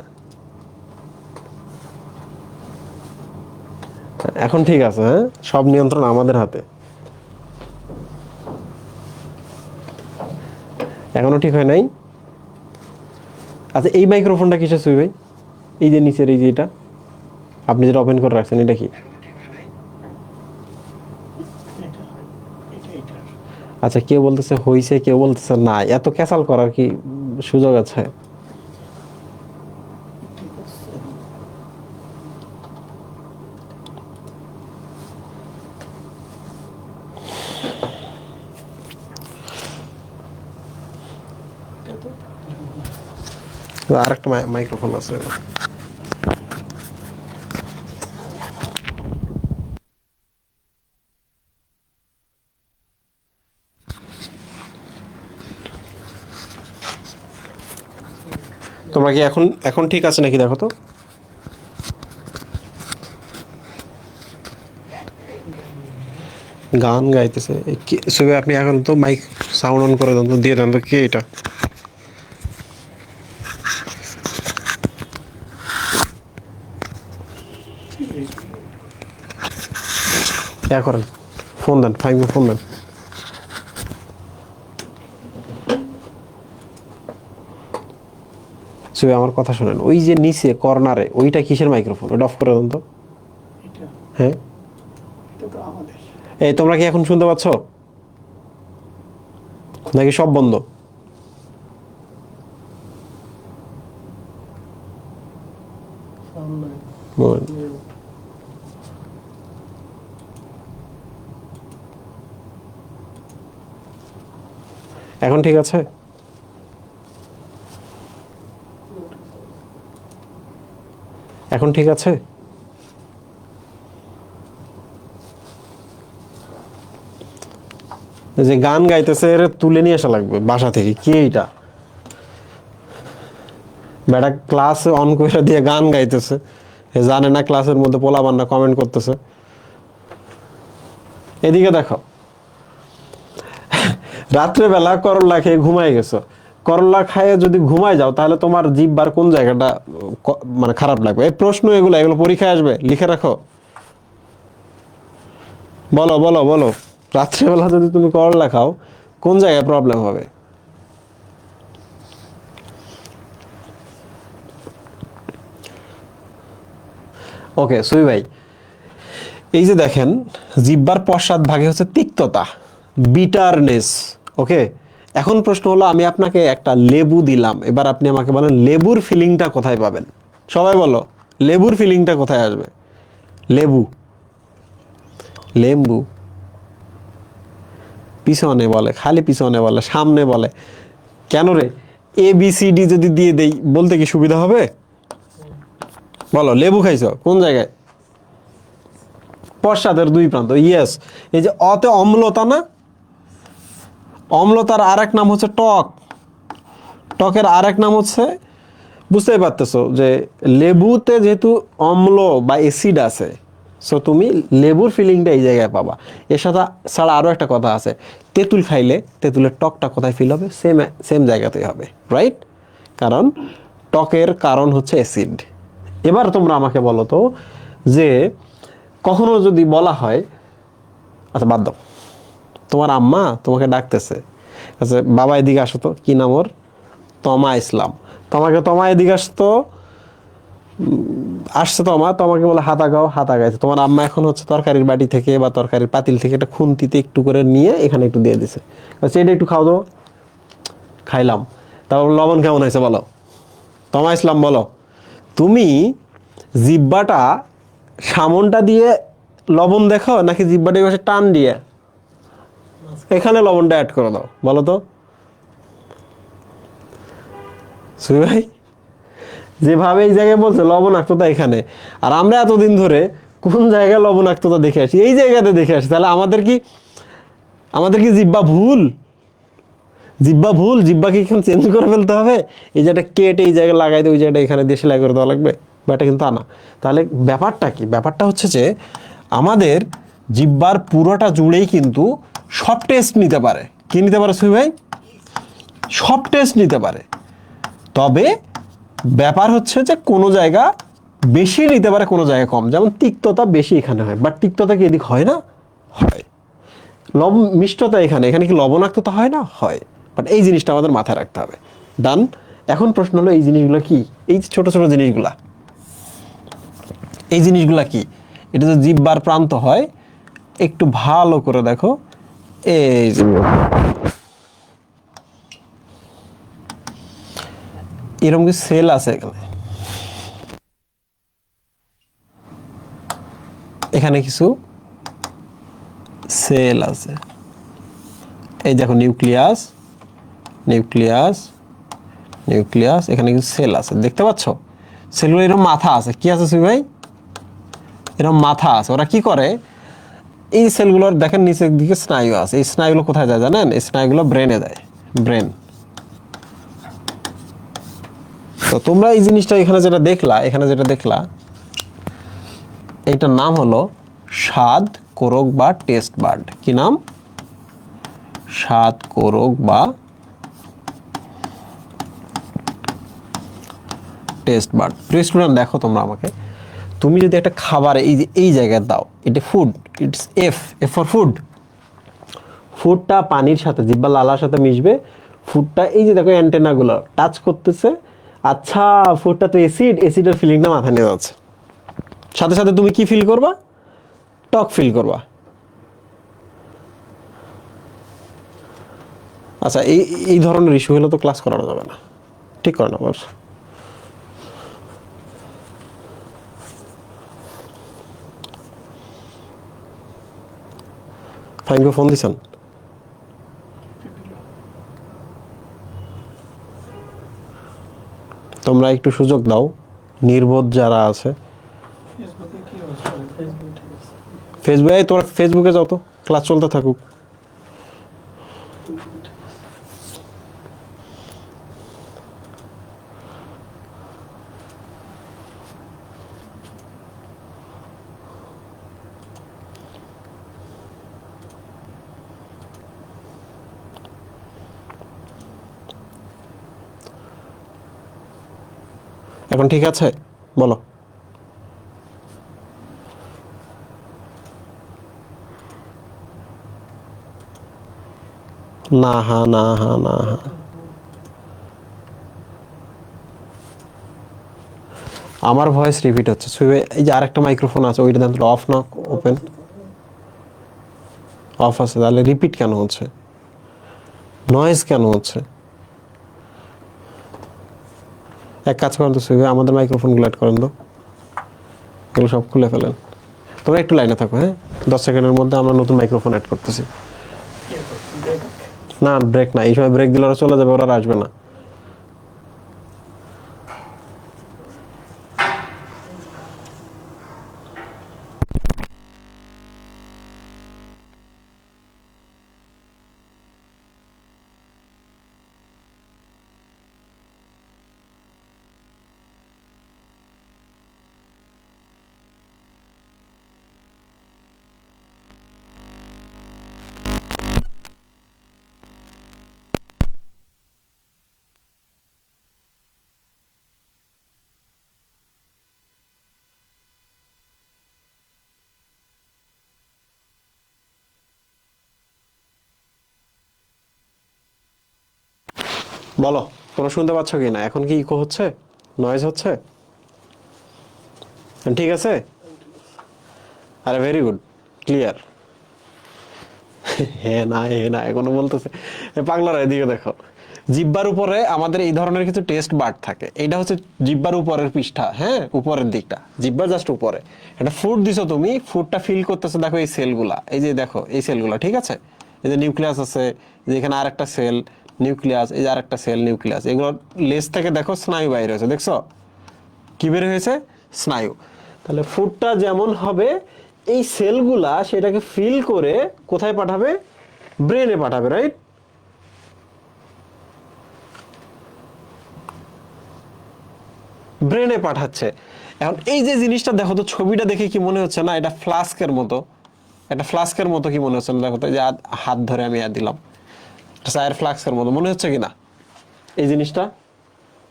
এখন ঠিক আছে। হ্যাঁ, সব নিয়ন্ত্রণ আমাদের হাতে। এখনো ঠিক হয় নাই? আচ্ছা, এই মাইক্রোফোনটা কিসের সুই ভাই? এই যে নিচের এই যে এটা আপনি যেটা ওপেন করে রাখছেন, এটা কি? আচ্ছা, কেউ বলতেছে হইছে, কেউ বলতেছে না। এত ক্যাসাল করার কি সুযোগ আছে? আরেকটা মাইক্রোফোন আছে। তোমরা কি এখন এখন ঠিক আছে নাকি দেখো তো? গান গাইতেছে সুবে। আপনি এখন তো মাইক সাউন্ড অন করে দেন তো, দিয়ে দেন তো। কে এটা? করেন। ফোন দেন, ফাহিমকে ফোন দেন। সুবে আমার কথা শুনেন, ওই যে নিচে কর্নারে ওইটা কিসের মাইক্রোফোন, ওটা অফ করে দেন তো। হ্যাঁ এই তোমরা কি এখন শুনতে পাচ্ছ নাকি সব বন্ধ? এখন ঠিক আছে? এখন ঠিক আছে? যে গান গাইতেছে এর তুলে নিয়ে আসা লাগবে বাসা থেকে। কি এইটা বেটা ক্লাস অন করে দিয়ে গান গাইতেছে, জানে না ক্লাসের মধ্যে পোলাপানরা কমেন্ট করতেছে। এদিকে দেখো, রাত্রেবেলা করল্লা খেয়ে ঘুমাই গেছো, করল্লা খাইয়ে যদি ঘুমাই যাও তাহলে তোমার জিহ্বার কোন জায়গাটা মানে খারাপ লাগবে? এই প্রশ্ন এগুলো পরীক্ষায় আসবে, লিখে রাখো। বলো বলো বলো, রাত্রেবেলা যদি তুমি করল্লা খাও কোন জায়গায় প্রবলেম হবে? ওকে সুই ভাই, এই যে দেখেন জিহ্বার পশ্চাৎ ভাগে হচ্ছে তিক্ততা, বিটারনেস। ওকে, এখন প্রশ্ন হলো আমি আপনাকে একটা লেবু দিলাম, এবার আপনি আমাকে বলেন লেবুর ফিলিংটা কোথায় পাবেন? সবাই বলো, লেবুর ফিলিংটা কোথায় আসবে? লেবু, লেম্বু পিছনে বলে, খালি পিছনে বলে, সামনে বলে কেন রে? এ বি সি ডি যদি দিয়ে দেই বলতে কি সুবিধা হবে? বলো, লেবু খাইছো কোন জায়গায়? পশ্চাতের দুই প্রান্ত। ইয়েস, এই যে অতে অম্লতা না, অম্লতার আরেক নাম হচ্ছে টক, টকের আরেক নাম হচ্ছে, বুঝতেই পারতেছো যে লেবুতে যেহেতু অম্ল বা অ্যাসিড আছে, সো তুমি লেবুর ফিলিংটা এই জায়গায় পাবা। এর সাথে ছাড়া আরও একটা কথা আছে, তেঁতুল খাইলে তেঁতুলের টকটা কোথায় ফিল হবে? সেম সেম জায়গাতেই হবে, রাইট? কারণ টকের কারণ হচ্ছে অ্যাসিড। এবার তোমরা আমাকে বলো তো যে কখনো যদি বলা হয়, আচ্ছা বাদ দাও, তোমার আম্মা তোমাকে ডাকতেছে, আচ্ছা বাবা এদিকে আসো তো, কি নাম ওর? তমা ইসলাম। তোমাকে তমা এদিকে আসতো, আসছে তমা, তোমাকে বলে হাতা গাও, হাতা গাইছে। তোমার আম্মা এখন হচ্ছে তরকারির বাটি থেকে বা তরকারির পাতিল থেকে একটা খুন্তিতে একটু করে নিয়ে এখানে একটু দিয়ে দিছে, আচ্ছা এটা একটু খাও দাও। খাইলাম, তারপর লবণ কেমন হয়েছে বলো? তমা ইসলাম বলো, তুমি জিব্বাটা সামনটা দিয়ে লবণ দেখো নাকি জিব্বাটা এই পাশে টান দিয়ে এখানে লবণটা অ্যাড করে দাও? বলো তো সুই ভাই, যেভাবে এই জায়গায় বলছে লবণাক্ততা এখানে, আর আমরা এতদিন ধরে কোন জায়গায় লবণাক্ততা দেখে আসি? এই জায়গাতে দেখে আসি। তাহলে আমাদের কি জিব্বা ভুল? জিব্বা ভুল, জিব্বাকে এখন চেঞ্জ করে ফেলতে হবে? এই জায়গাটা কেটে এই জায়গায় লাগাই দিয়ে ওই জায়গাটা এখানে দিয়ে সেলাই করে দেওয়া লাগবে? বা এটা কিন্তু আনা। তাহলে ব্যাপারটা কি? ব্যাপারটা হচ্ছে যে আমাদের জিব্বার পুরোটা জুড়েই কিন্তু সব টেস্ট নিতে পারে। কি নিতে পারে সুই ভাই? সব টেস্ট নিতে পারে। তবে ব্যাপার হচ্ছে যে কোনো জায়গা বেশি নিতে পারে, কোনো জায়গা কম। যেমন তিক্ততা বেশি এখানে হয়, বাট তিক্ততা কি এদিক হয় না? হয়। মিষ্টতা এখানে, এখানে কি লবণাক্ততা হয় না? হয়। বাট এই জিনিসটা আমাদের মাথায় রাখতে হবে। ডান। এখন প্রশ্ন হলো এই জিনিসগুলো কি? এই ছোট ছোট জিনিসগুলা, এই জিনিসগুলা কি? এটা যে জিহ্বার প্রান্ত হয়, একটু ভালো করে দেখো, এই যে এরকম কি সেল আছে এখানে, এখানে কিছু সেল আছে। এই দেখো নিউক্লিয়াস, নিউক্লিয়াস, নিউক্লিয়াস, এখানে কিছু সেল আছে, দেখতে পাচ্ছ? সেলগুলো এরকম মাথা আছে। কি আছে সুই ভাই? এরকম মাথা আছে। ওরা কি করে? এই সেলগুলোর দেখেন নিচের দিকে স্নায়ু আছে। এই স্নায়ুগুলো কোথায় যায় জানেন? এই স্নায়ুগুলো ব্রেনে যায়, ব্রেন। তো তোমরা এই জিনিসটা এখানে যেটা দেখলা, এখানে যেটা দেখলা, এইটার নাম হলো স্বাদ কোরক বা টেস্ট বার্ড। কি নাম? স্বাদ কোরক বা টেস্ট বার্ড। প্রিয় স্টুডেন্ট দেখো তোমরা আমাকে, তুমি যদি একটা খাবার এই যে এই জায়গায় দাও, এটা food, it's F, F for food, ফুডটা পানির সাথে, জিহ্বা লালার সাথে মিশবে, ফুডটা এই যে দেখো অ্যান্টেনা গুলো টাচ করতেছে, আচ্ছা ফুডটা তো অ্যাসিড, অ্যাসিডের ফিলিংটা মাথায় নিয়ে যাচ্ছে, সাথে সাথে তুমি কি ফিল করবা? টক ফিল করবা। আচ্ছা এই এই ধরনের ইস্যু হলে তো ক্লাস করানো যাবে না, ঠিক করে না বস। ফাইনকে ফোন দিছেন? তোমরা একটু সুযোগ দাও, নির্বোধ যারা আছে। ফেসবুকে, তোমরা ফেসবুকে যাও তো, ক্লাস চলতে থাকুক। এখন ঠিক আছে বলো? না হা না হা না হা। আমার ভয়েস রিপিট হচ্ছে। এই যে আরেকটা মাইক্রোফোন আছে, ওইটা দেন অফ না ওপেন? অফ আছে, তাহলে রিপিট কেন হচ্ছে? নয়েজ কেন হচ্ছে? এক কাজ করেন তো সুইবে, আমাদের মাইক্রোফোনগুলো অ্যাড করেন তো, এগুলো সব খুলে ফেলেন। তোমরা একটু লাইনে থাকো, হ্যাঁ 10 সেকেন্ডের মধ্যে আমরা নতুন মাইক্রোফোন অ্যাড করতেছি। না ব্রেক না, এই সময় ব্রেক দিলে ওরা চলে যাবে, ওরা আর আসবে না। বলো তোমরা শুনতে পাচ্ছ কি না? এখন কি ইকো হচ্ছে, নয়েজ হচ্ছে? ঠিক আছে, আরে ভেরি গুড, ক্লিয়ার। হ্যাঁ না হ্যাঁ না এখনো বলতেছে। পাগলারা এদিকে দেখো, জিহ্বার উপরে আমাদের এই ধরনের কিছু টেস্ট বার্ড থাকে। এটা হচ্ছে জিহ্বার উপরের পৃষ্ঠা, হ্যাঁ উপরের দিকটা, জিহ্বার জাস্ট উপরে। এটা ফুড দিছো তুমি, ফুডটা ফিল করতেছে, দেখো এই সেলগুলা, এই যে দেখো এই সেলগুলা, ঠিক আছে? এই যে নিউক্লিয়াস আছে, যে এখানে আরেকটা সেল নিউক্লিয়াস, এই যে আরেকটা সেল নিউক্লিয়াস, এগুলো লেজ থেকে দেখো স্নায়ু বাইরে হয়েছে, দেখছো কি বের হয়েছে? স্নায়ু। তাহলে ফুডটা যেমন হবে, এই সেলগুলা সেটাকে ফিল করে কোথায় পাঠাবে? ব্রেনে পাঠাবে, রাইট? ব্রেনে পাঠাচ্ছে। এখন এই যে জিনিসটা দেখো তো, ছবিটা দেখে কি মনে হচ্ছে না এটা ফ্লাস্কের মতো? এটা ফ্লাস্কের মতো কি মনে হচ্ছে না? দেখো তো, এই যে হাত ধরে আমি দিলাম, চায়ের ফ্লাস্কের মতো মনে হচ্ছে কিনা? এই জিনিসটা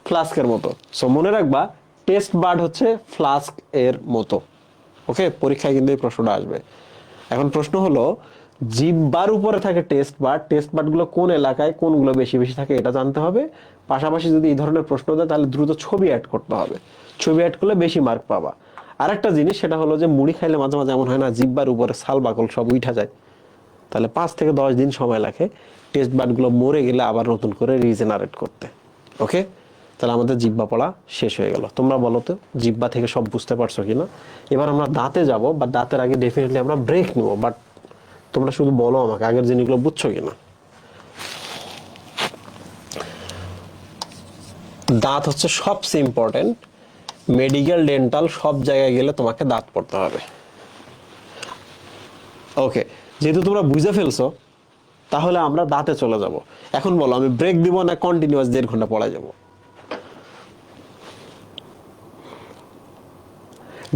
ফ্লাস্কের মতো। সো মনে রাখবা, টেস্ট বার্ড হচ্ছে ফ্লাস্ক এর মতো। ওকে, পরীক্ষায় কিন্তু এই প্রশ্নটা আসবে। এখন প্রশ্ন হলো, জিহ্বার উপরে থাকে টেস্ট বার্ড, টেস্ট বার্ড গুলো কোন এলাকায়, কোনগুলো বেশি বেশি থাকে এটা জানতে হবে। পাশাপাশি যদি এই ধরনের প্রশ্ন দেয় তাহলে দ্রুত ছবি অ্যাড করতে হবে, ছবি অ্যাড করলে বেশি মার্ক পাবা। আরেকটা জিনিস সেটা হলো যে মুড়ি খাইলে মাঝে মাঝে এমন হয় না, জিহ্বার উপরে ছাল বাকল সব উঠা যায়? তাহলে 5 থেকে 10 দিন সময় লাগে টেস্ট বার্ড গুলো মরে গেলে আবার নতুন করে রিজেনারেট করতে। ওকে, তাহলে আমাদের জিহ্বা পড়া শেষ হয়ে গেল। তোমরা বলো তো জিহ্বা থেকে সব বুঝতে পারছো কিনা? এবার আমরা দাঁতে যাব, বা দাঁতের আগে ডেফিনেটলি আমরা ব্রেক নিব, বাট তোমরা শুধু বলো আমাকে আগের জিনিসগুলো বুঝছো কিনা। দাঁত হচ্ছে সবচেয়ে ইম্পর্টেন্ট, মেডিকেল ডেন্টাল সব জায়গায় গেলে তোমাকে দাঁত পড়তে হবে। ওকে, যেহেতু তোমরা বুঝে ফেলছো তাহলে আমরা দাঁতে চলে যাব। এখন বলো আমি ব্রেক দিব না কন্টিনিউয়াস 1.5 ঘন্টা পড়ায় যাব?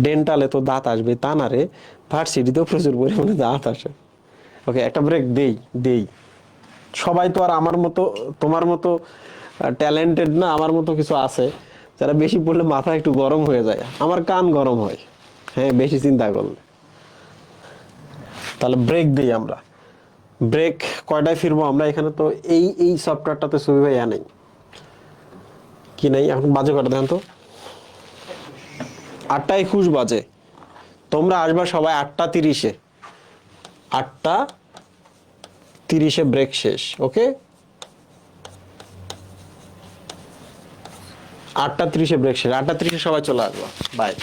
ডেন্টালে তো দাঁত আসবে তা না রে, ভার্সিটিতেও প্রচুর পরিমাণে দাঁত আসে। ওকে, একটা ব্রেক দেই দেই। সবাই তো আর আমার মতো তোমার মতো ট্যালেন্টেড না, আমার মতো কিছু আছে যারা বেশি পড়লে মাথা একটু গরম হয়ে যায়, আমার কান গরম হয়, হ্যাঁ বেশি চিন্তা করলে। তাহলে ব্রেক দিই আমরা। ব্রেক কয়টায় ফিরবো আমরা? এখানে তো এই সফটওয়্যারটাতে সুবি ভাই নেই, কি নাই? এখন বাজে কটা দেন তো? 8:21 বাজে। তোমরা আসবা সবাই 8:30-এ। 8:30-এ ব্রেক শেষ, ওকে? 8:30-এ ব্রেক শেষ, 8:30-এ সবাই চলে আসবা। বাই।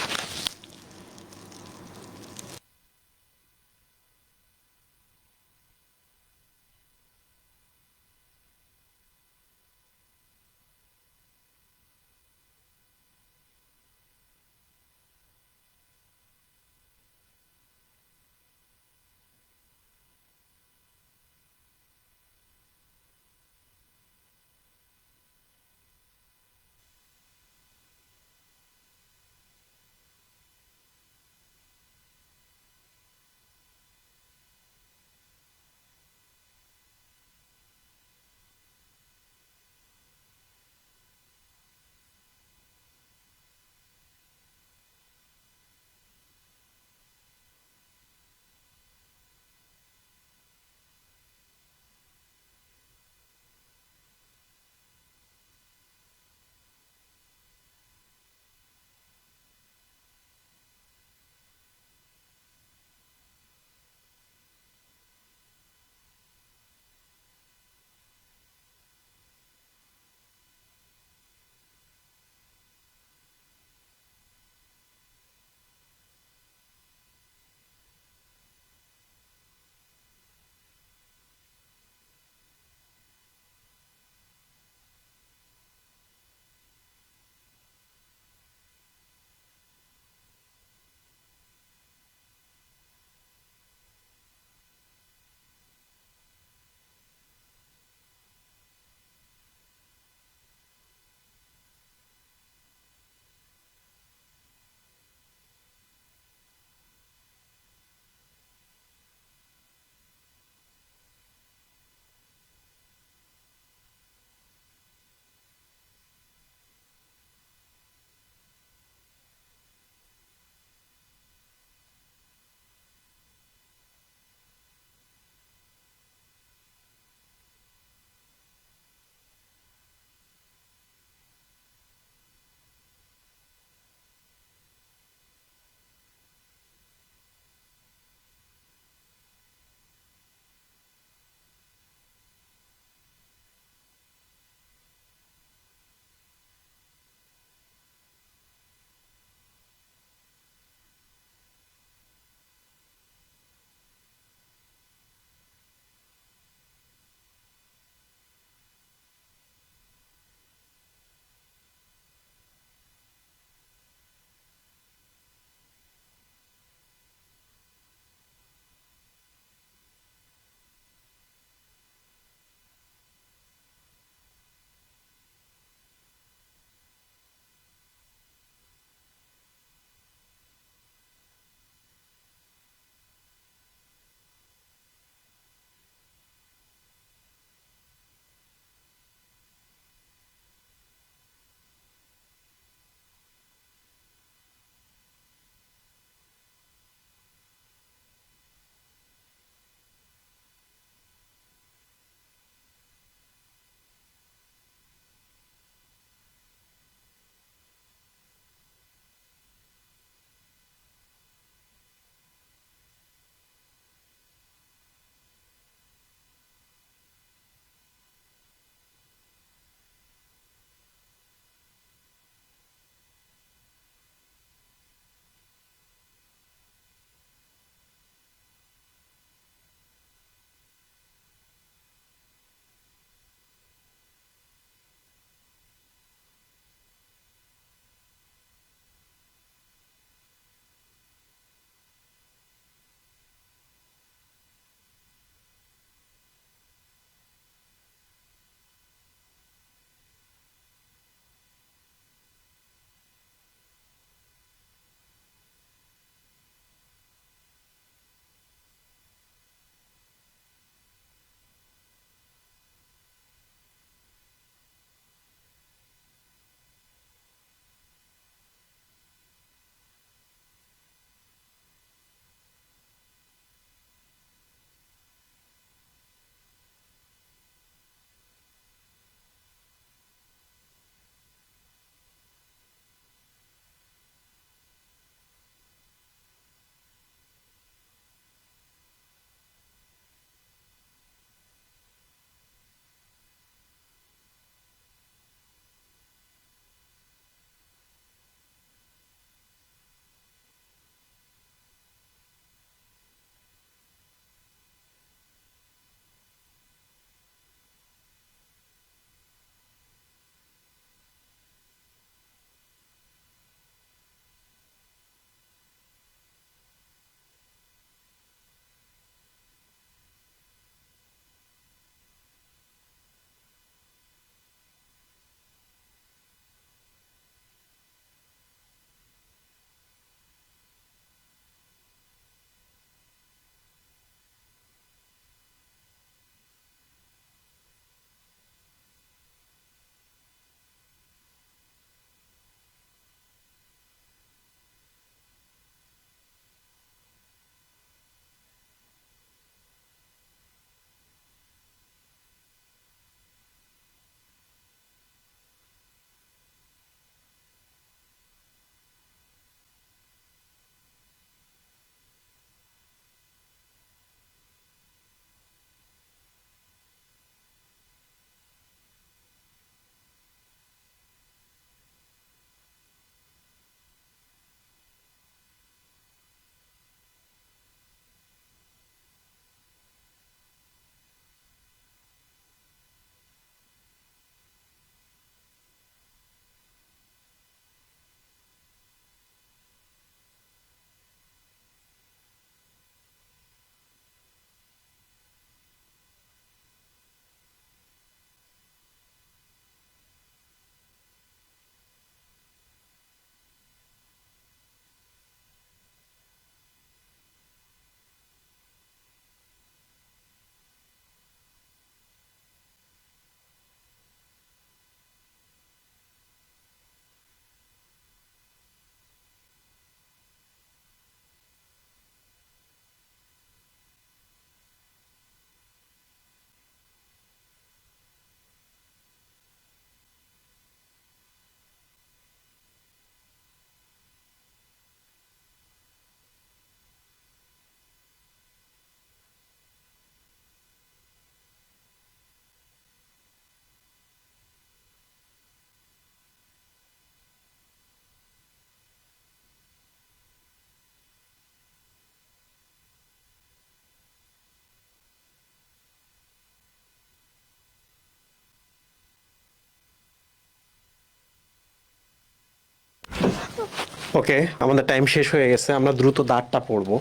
ওকে, আমাদের টাইম শেষ হয়ে গেছে, আমরা দ্রুত দাঁতটা পড়বো।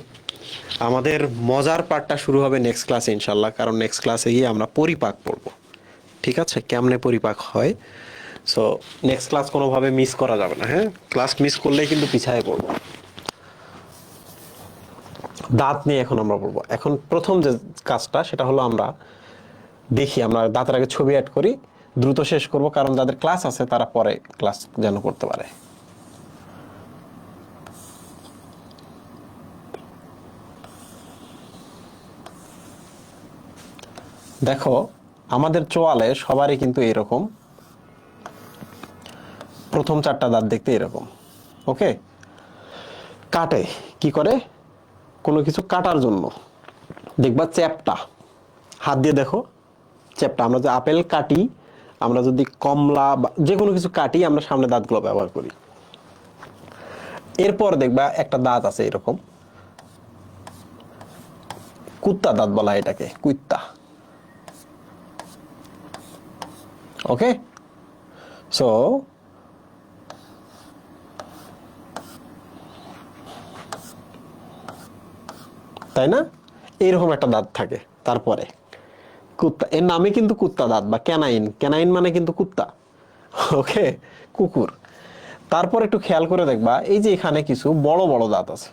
আমাদের মজার পার্টটা শুরু হবে নেক্সট ক্লাসে ইনশাল্লাহ, কারণ নেক্সট ক্লাসে গিয়ে আমরা পরিপাক পড়বো। ঠিক আছে, কেমনে পরিপাক হয়। সো নেক্সট ক্লাস কোনোভাবে মিস করা যাবে না, হ্যাঁ, ক্লাস মিস করলেই কিন্তু পিছায় পড়বো। দাঁত নিয়ে এখন আমরা পড়বো। এখন প্রথম যে কাজটা সেটা হলো আমরা দেখি, আমরা দাঁতের আগে ছবি অ্যাড করি, দ্রুত শেষ করব, কারণ যাদের ক্লাস আছে তারা পরে ক্লাস যেন করতে পারে। দেখো, আমাদের চোয়ালে সবারই কিন্তু এরকম প্রথম 4টা দাঁত দেখতে এরকম। ওকে, কাটে কি করে, কোনো কিছু কাটার জন্য দেখবা চ্যাপটা, হাত দিয়ে দেখো চ্যাপটা। আমরা যে আপেল কাটি, আমরা যদি কমলা বা যে কোনো কিছু কাটি, আমরা সামনে দাঁতগুলো ব্যবহার করি। এরপর দেখবা একটা দাঁত আছে এরকম, কুত্তা দাঁত বলা হয় এটাকে, কুত্তা। ওকে, সো তাই না, এইরকম একটা দাঁত থাকে। তারপরে কুত্তা, এর নামে কিন্তু কুত্তা দাঁত বা ক্যানাইন, ক্যানাইন মানে কিন্তু কুত্তা। ওকে, কুকুর। তারপর একটু খেয়াল করে দেখবা, এই যে এখানে কিছু বড় বড় দাঁত আছে,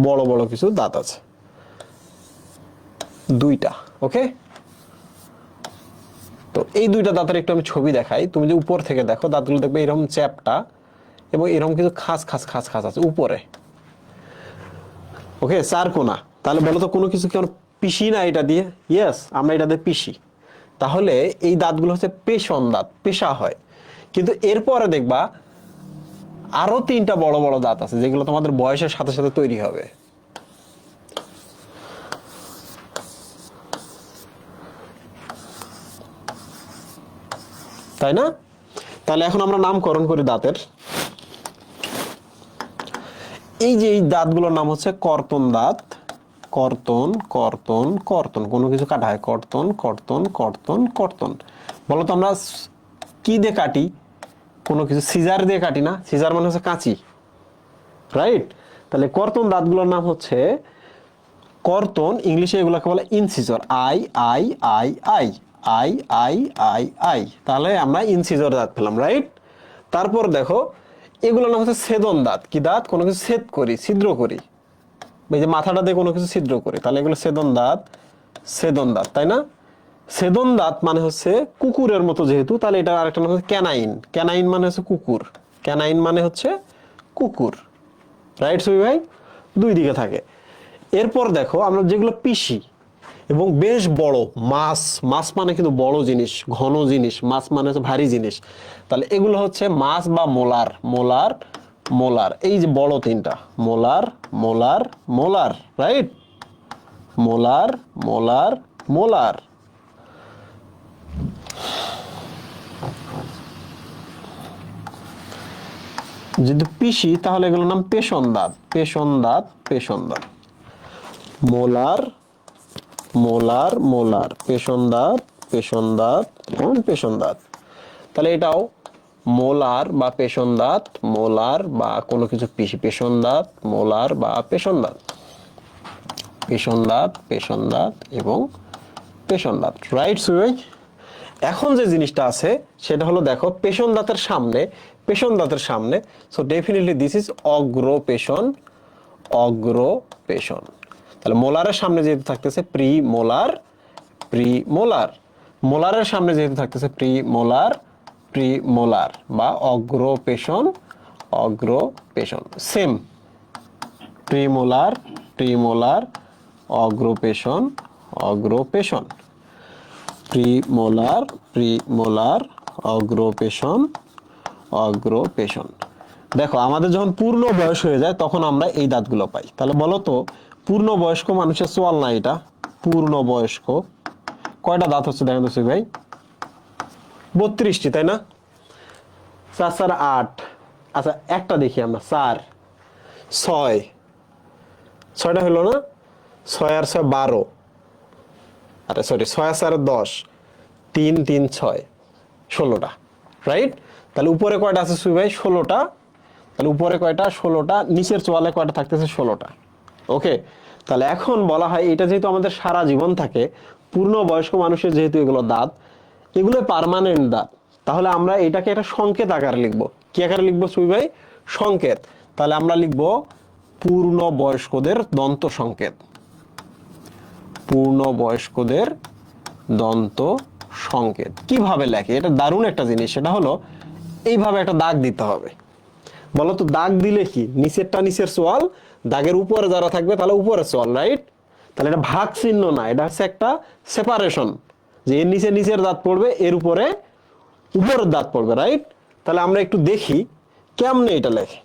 বড় বড় কিছু দাঁত আছে, 2টা। ওকে, তো এই 2টা দাঁতের একটু আমি ছবি দেখাই। তুমি যে উপর থেকে দেখো, দাঁতগুলো দেখবে এরকম চ্যাপটা এবং এরকম কিছু খাস খাস খাস খাস আছে উপরে। ওকে, 4 কোনা। তাহলে বলো তো কোনো কিছু কি আমরা পিষি না এটা দিয়ে? ইয়েস, আমরা এটা দিয়ে পিষি। তাহলে এই দাঁতগুলো হচ্ছে পেশন দাঁত, পেশা হয়। কিন্তু এরপরে দেখবা আরো 3টা বড় বড় দাঁত আছে, যেগুলো তোমাদের বয়সের সাথে সাথে তৈরি হবে। তাই না? তাহলে এখন আমরা নামকরণ করি দাঁতের। এই যে এই দাঁতগুলোর নাম হচ্ছে কর্তন দাঁত। কর্তন, কর্তন, কর্তন। কোনো কিছু কাটা হয়, কর্তন, কর্তন, কর্তন, কর্তন। বলো তো আমরা কি দিয়ে কাটি? কোনো কিছু সিজার দিয়ে কাটি না? সিজার মানে হচ্ছে কাঁচি, রাইট? তাহলে কর্তন দাঁতগুলোর নাম হচ্ছে কর্তন, ইংলিশে এগুলোকে বলে incisor. I I I I I I I I. তাহলে আমরা ইনসিজর দাঁত পেলাম, রাইট? তারপর দেখো, এগুলোর নাম হচ্ছে ছেদন দাঁত। কি দাঁত? কোনো কিছু ছেদ করি, ছিদ্র করি, এই যে মাথাটা দিয়ে কোনো কিছু ছিদ্র করি, তাহলে এগুলো ছেদন দাঁত, ছেদন দাঁত, তাই না? ছেদন দাঁত মানে হচ্ছে কুকুরের মতো যেহেতু, তাহলে এটা আরেকটা নাম হচ্ছে ক্যানাইন। ক্যানাইন মানে হচ্ছে কুকুর, ক্যানাইন মানে হচ্ছে কুকুর, রাইট সুই ভাই? 2 দিকে থাকে। এরপর দেখো, আমরা যেগুলো পিষি এবং বেশ বড়, মাছ, মাছ মানে কিন্তু বড় জিনিস, ঘন জিনিস, মাছ মানে হচ্ছে ভারী জিনিস, তাহলে এগুলো হচ্ছে মাছ বা মোলার। মোলার, মোলার, এই যে বড় 3টা, molar, molar, molar, right? Molar, molar, molar. যদি পিষি তাহলে এগুলোর নাম পেশন দাঁত, পেশন দাঁত, পেশন দাঁত। মোলার, মোলার, মোলার, পেশন দাঁত, পেশন দাঁত এবং পেশন দাঁত। তাহলে এটাও মোলার বা পেশন দাঁত, মোলার বা কোনো কিছু পিষি, পেশন দাঁত, মোলার বা পেশন দাঁত, পেশন দাঁত, পেশন দাঁত এবং পেশন দাঁত, রাইট সুই? এখন যে জিনিসটা আছে সেটা হলো, দেখো পেশন দাঁতের সামনে, পেশন দাঁতের সামনে, সো ডেফিনেটলি দিস ইজ অগ্র পেশন, অগ্র পেশন। তাহলে মোলারের সামনে যেহেতু থাকতেছে প্রি মোলার, প্রি মোলার, মোলারের সামনে যেহেতু থাকতেছে প্রি মোলার, প্রি মোলার বা অগ্র পেশন, অগ্র পেশন। Same, premolar, premolar, অগ্র পেশন, অগ্র পেশন, প্রি মোলার, প্রি মোলার, অগ্র পেশন, অগ্র পেশন। দেখো, আমাদের যখন পূর্ণ বয়স হয়ে যায় তখন আমরা এই দাঁতগুলো পাই। তাহলে বলো তো, পূর্ণ বয়স্ক মানুষের চোয়াল না এটা? পূর্ণ বয়স্ক কয়টা দাঁত হচ্ছে দেখেন তো ভাই? 32টি, তাই না? 4 4 8। আচ্ছা, একটা দেখি আমরা, 4 6, 6টা হলো না? 6 আর 6 12, আরে সরি, 6 আর 4 10, 3 3 6, 16টা, রাইট? তাহলে উপরে কয়টা আছে সুই ভাই? 16টা। তাহলে উপরে কয়টা? 16টা। নিচের চোয়ালে কয়টা থাকতেছে? 16টা। ওকে, তাহলে এখন বলা হয় এটা যেহেতু আমাদের সারা জীবন থাকে, পূর্ণ বয়স্ক মানুষের যেহেতু এগুলো দাঁত, এগুলো পার্মানেন্ট দাঁত, তাহলে আমরা এটাকে একটা সংকেত আকারে লিখবো। কি আকারে লিখবো সুই ভাই? সংকেত। তাহলে আমরা লিখবো পূর্ণ বয়স্কদের দন্ত সংকেত। পূর্ণ বয়স্কদের দন্ত সংকেত কিভাবে লেখে? এটা দারুণ একটা জিনিস। সেটা হলো এইভাবে একটা দাগ দিতে হবে। বলতো দাগ দিলে কি? নিচেরটা নিচের চোয়াল, দাগের উপরে যারা থাকবে তাহলে উপরে চোয়াল, রাইট? তাহলে এটা ভাগ চিহ্ন না, এটা হচ্ছে একটা সেপারেশন, যে এর নিচে নিচের দাঁত পড়বে, এর উপরে উপরের দাঁত পড়বে, রাইট? তাহলে আমরা একটু দেখি কেমনে এটা লেখে।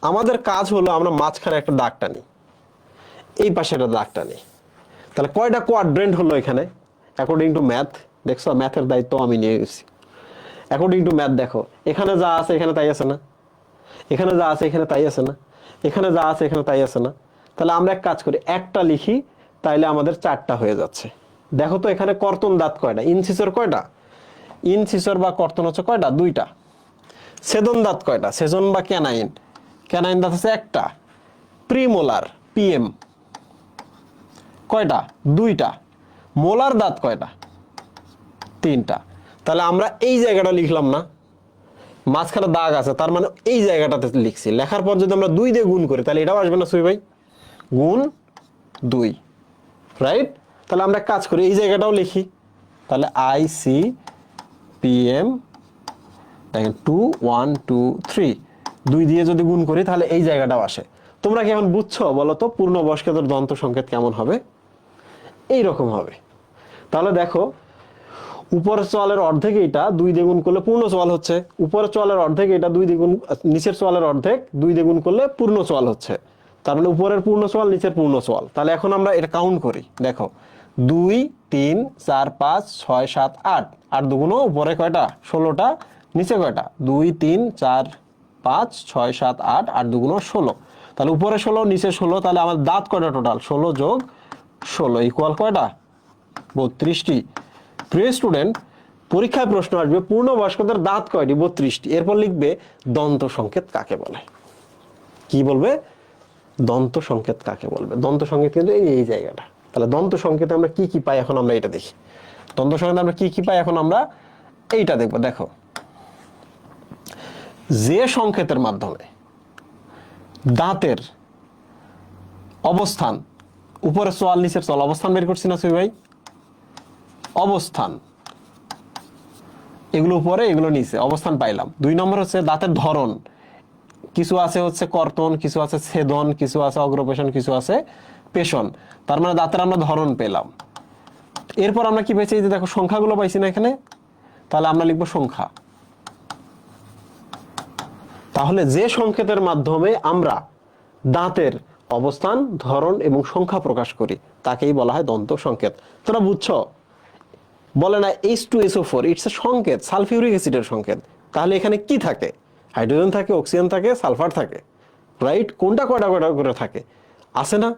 আমাদের কাজ হলো আমরা মাঝখানে একটা দাগ টানি, এই পাশে একটা দাগ টানি। তাহলে কয়টা কোয়াড্রেন্ট হলো এখানে অ্যাকর্ডিং টু ম্যাথ? দেখছো, ম্যাথের দায়িত্ব আমি নিয়ে গেছি। অ্যাকর্ডিং টু ম্যাথ দেখো, এখানে যা আছে এখানে তাই আছে না, এখানে যা আছে এখানে তাই আছে না, এখানে যা আছে এখানে তাই আছে না। তাহলে আমরা এক কাজ করি, একটা লিখি, তাইলে আমাদের 4টা হয়ে যাচ্ছে। দেখো তো এখানে কর্তন দাঁত কয়টা? ইনসিসর কয়টা? ইনসিসর বা কর্তন হচ্ছে কয়টা? 2টা। ছেদন দাঁত কয়টা? সেজন বা ক্যানাইন, ক্যানাইন দাঁত আছে একটা। প্রিমোলার পিএম কয়টা? 2টা। মোলার দাঁত কয়টা? 3টা। তাহলে আমরা এই জায়গাটা লিখলাম না, মাঝখানে দাগ আছে, তার মানে এই জায়গাটাতে লিখছি। লেখার পর যদি আমরা 2 দিয়ে গুণ করি তাহলে এটাও আসবে না সুই ভাই? গুণ 2, রাইট? তাহলে আমরা কাজ করি, এই জায়গাটাও লিখি। তাহলে আইসি পিএম দেখেন 2 1 2 3, 2 দিয়ে যদি গুণ করি তাহলে এই জায়গাটাও আসে। তোমরা কি এখন বুঝছো? বলো তো পূর্ণবয়স্কদের দন্ত সংকেত কেমন হবে? এইরকম হবে। তাহলে দেখো, উপরের চোয়ালের অর্ধেক এইটা, 2 দিয়ে গুণ করলে পূর্ণ চোয়াল হচ্ছে। উপরের চোয়ালের অর্ধেক এটা, 2 দিয়ে গুণ, নিচের চোয়ালের অর্ধেক 2 দিয়ে গুণ করলে পূর্ণ চোয়াল হচ্ছে। তার মানে উপরের পূর্ণ চোয়াল, নিচের পূর্ণ চোয়াল। তাহলে এখন আমরা এটা কাউন্ট করি, দেখো 2 3 4 5 6 7 8, 8 দুগুণ উপরে কয়টা? 16টা। নিচে কয়টা? 2 3 4 5 6 7 8, 8 দুগুণ 16। তাহলে উপরে 16 নিচে 16, তাহলে আমার দাঁত কয়টা টোটাল? 16 যোগ 16 ইকুয়াল কয়টা? 32টি। প্রিয় স্টুডেন্ট, পরীক্ষায় প্রশ্ন আসবে পূর্ণবয়স্কদের দাঁত কয়টি? 32টি। এরপর লিখবে দন্ত সংকেত কাকে বলে। কি বলবে? দন্ত সংকেত কাকে বলবে। দন্ত সংকেত কিন্তু এই জায়গাটা। তাহলে দন্ত সংকেতে আমরা কি কি পাই এখন আমরা এটা দেখি। দন্ত সংকেতে আমরা কি কি পাই এখন আমরা এইটা দেখবো। দেখো, যে সংকেতের মাধ্যমে দাঁতের অবস্থান, উপরে চোয়াল নিচের চোয়াল, অবস্থান বের করছি না সুই ভাই? অবস্থান, এগুলো উপরে এগুলো নিচে, অবস্থান পাইলাম। 2 নম্বর হচ্ছে দাঁতের ধরন, কিছু আছে হচ্ছে কর্তন, কিছু আছে ছেদন, কিছু আছে অগ্রপেশন, কিছু আছে পেশন। তার মানে দাঁতের আমরা ধরন পেলাম। এরপর আমরা কি পেয়েছি? এই যে দেখো সংখ্যাগুলো পাইছি না এখানে, তাহলে আমরা লিখবো সংখ্যা। তাহলে যে সংকেতের মাধ্যমে আমরা দাঁতের অবস্থান, ধরন এবং সংখ্যা প্রকাশ করি তাকেই বলা হয় দন্ত সংকেত। তোমরা বুঝছো? বলে না H2SO4, ইটস এ সংকেত, সালফিউরিক অ্যাসিডের সংকেত। তাহলে এখানে কি থাকে? হাইড্রোজেন থাকে, অক্সিজেন থাকে, সালফার থাকে, রাইট? কোনটা কয়টা কয়টা করে থাকে? আছে না?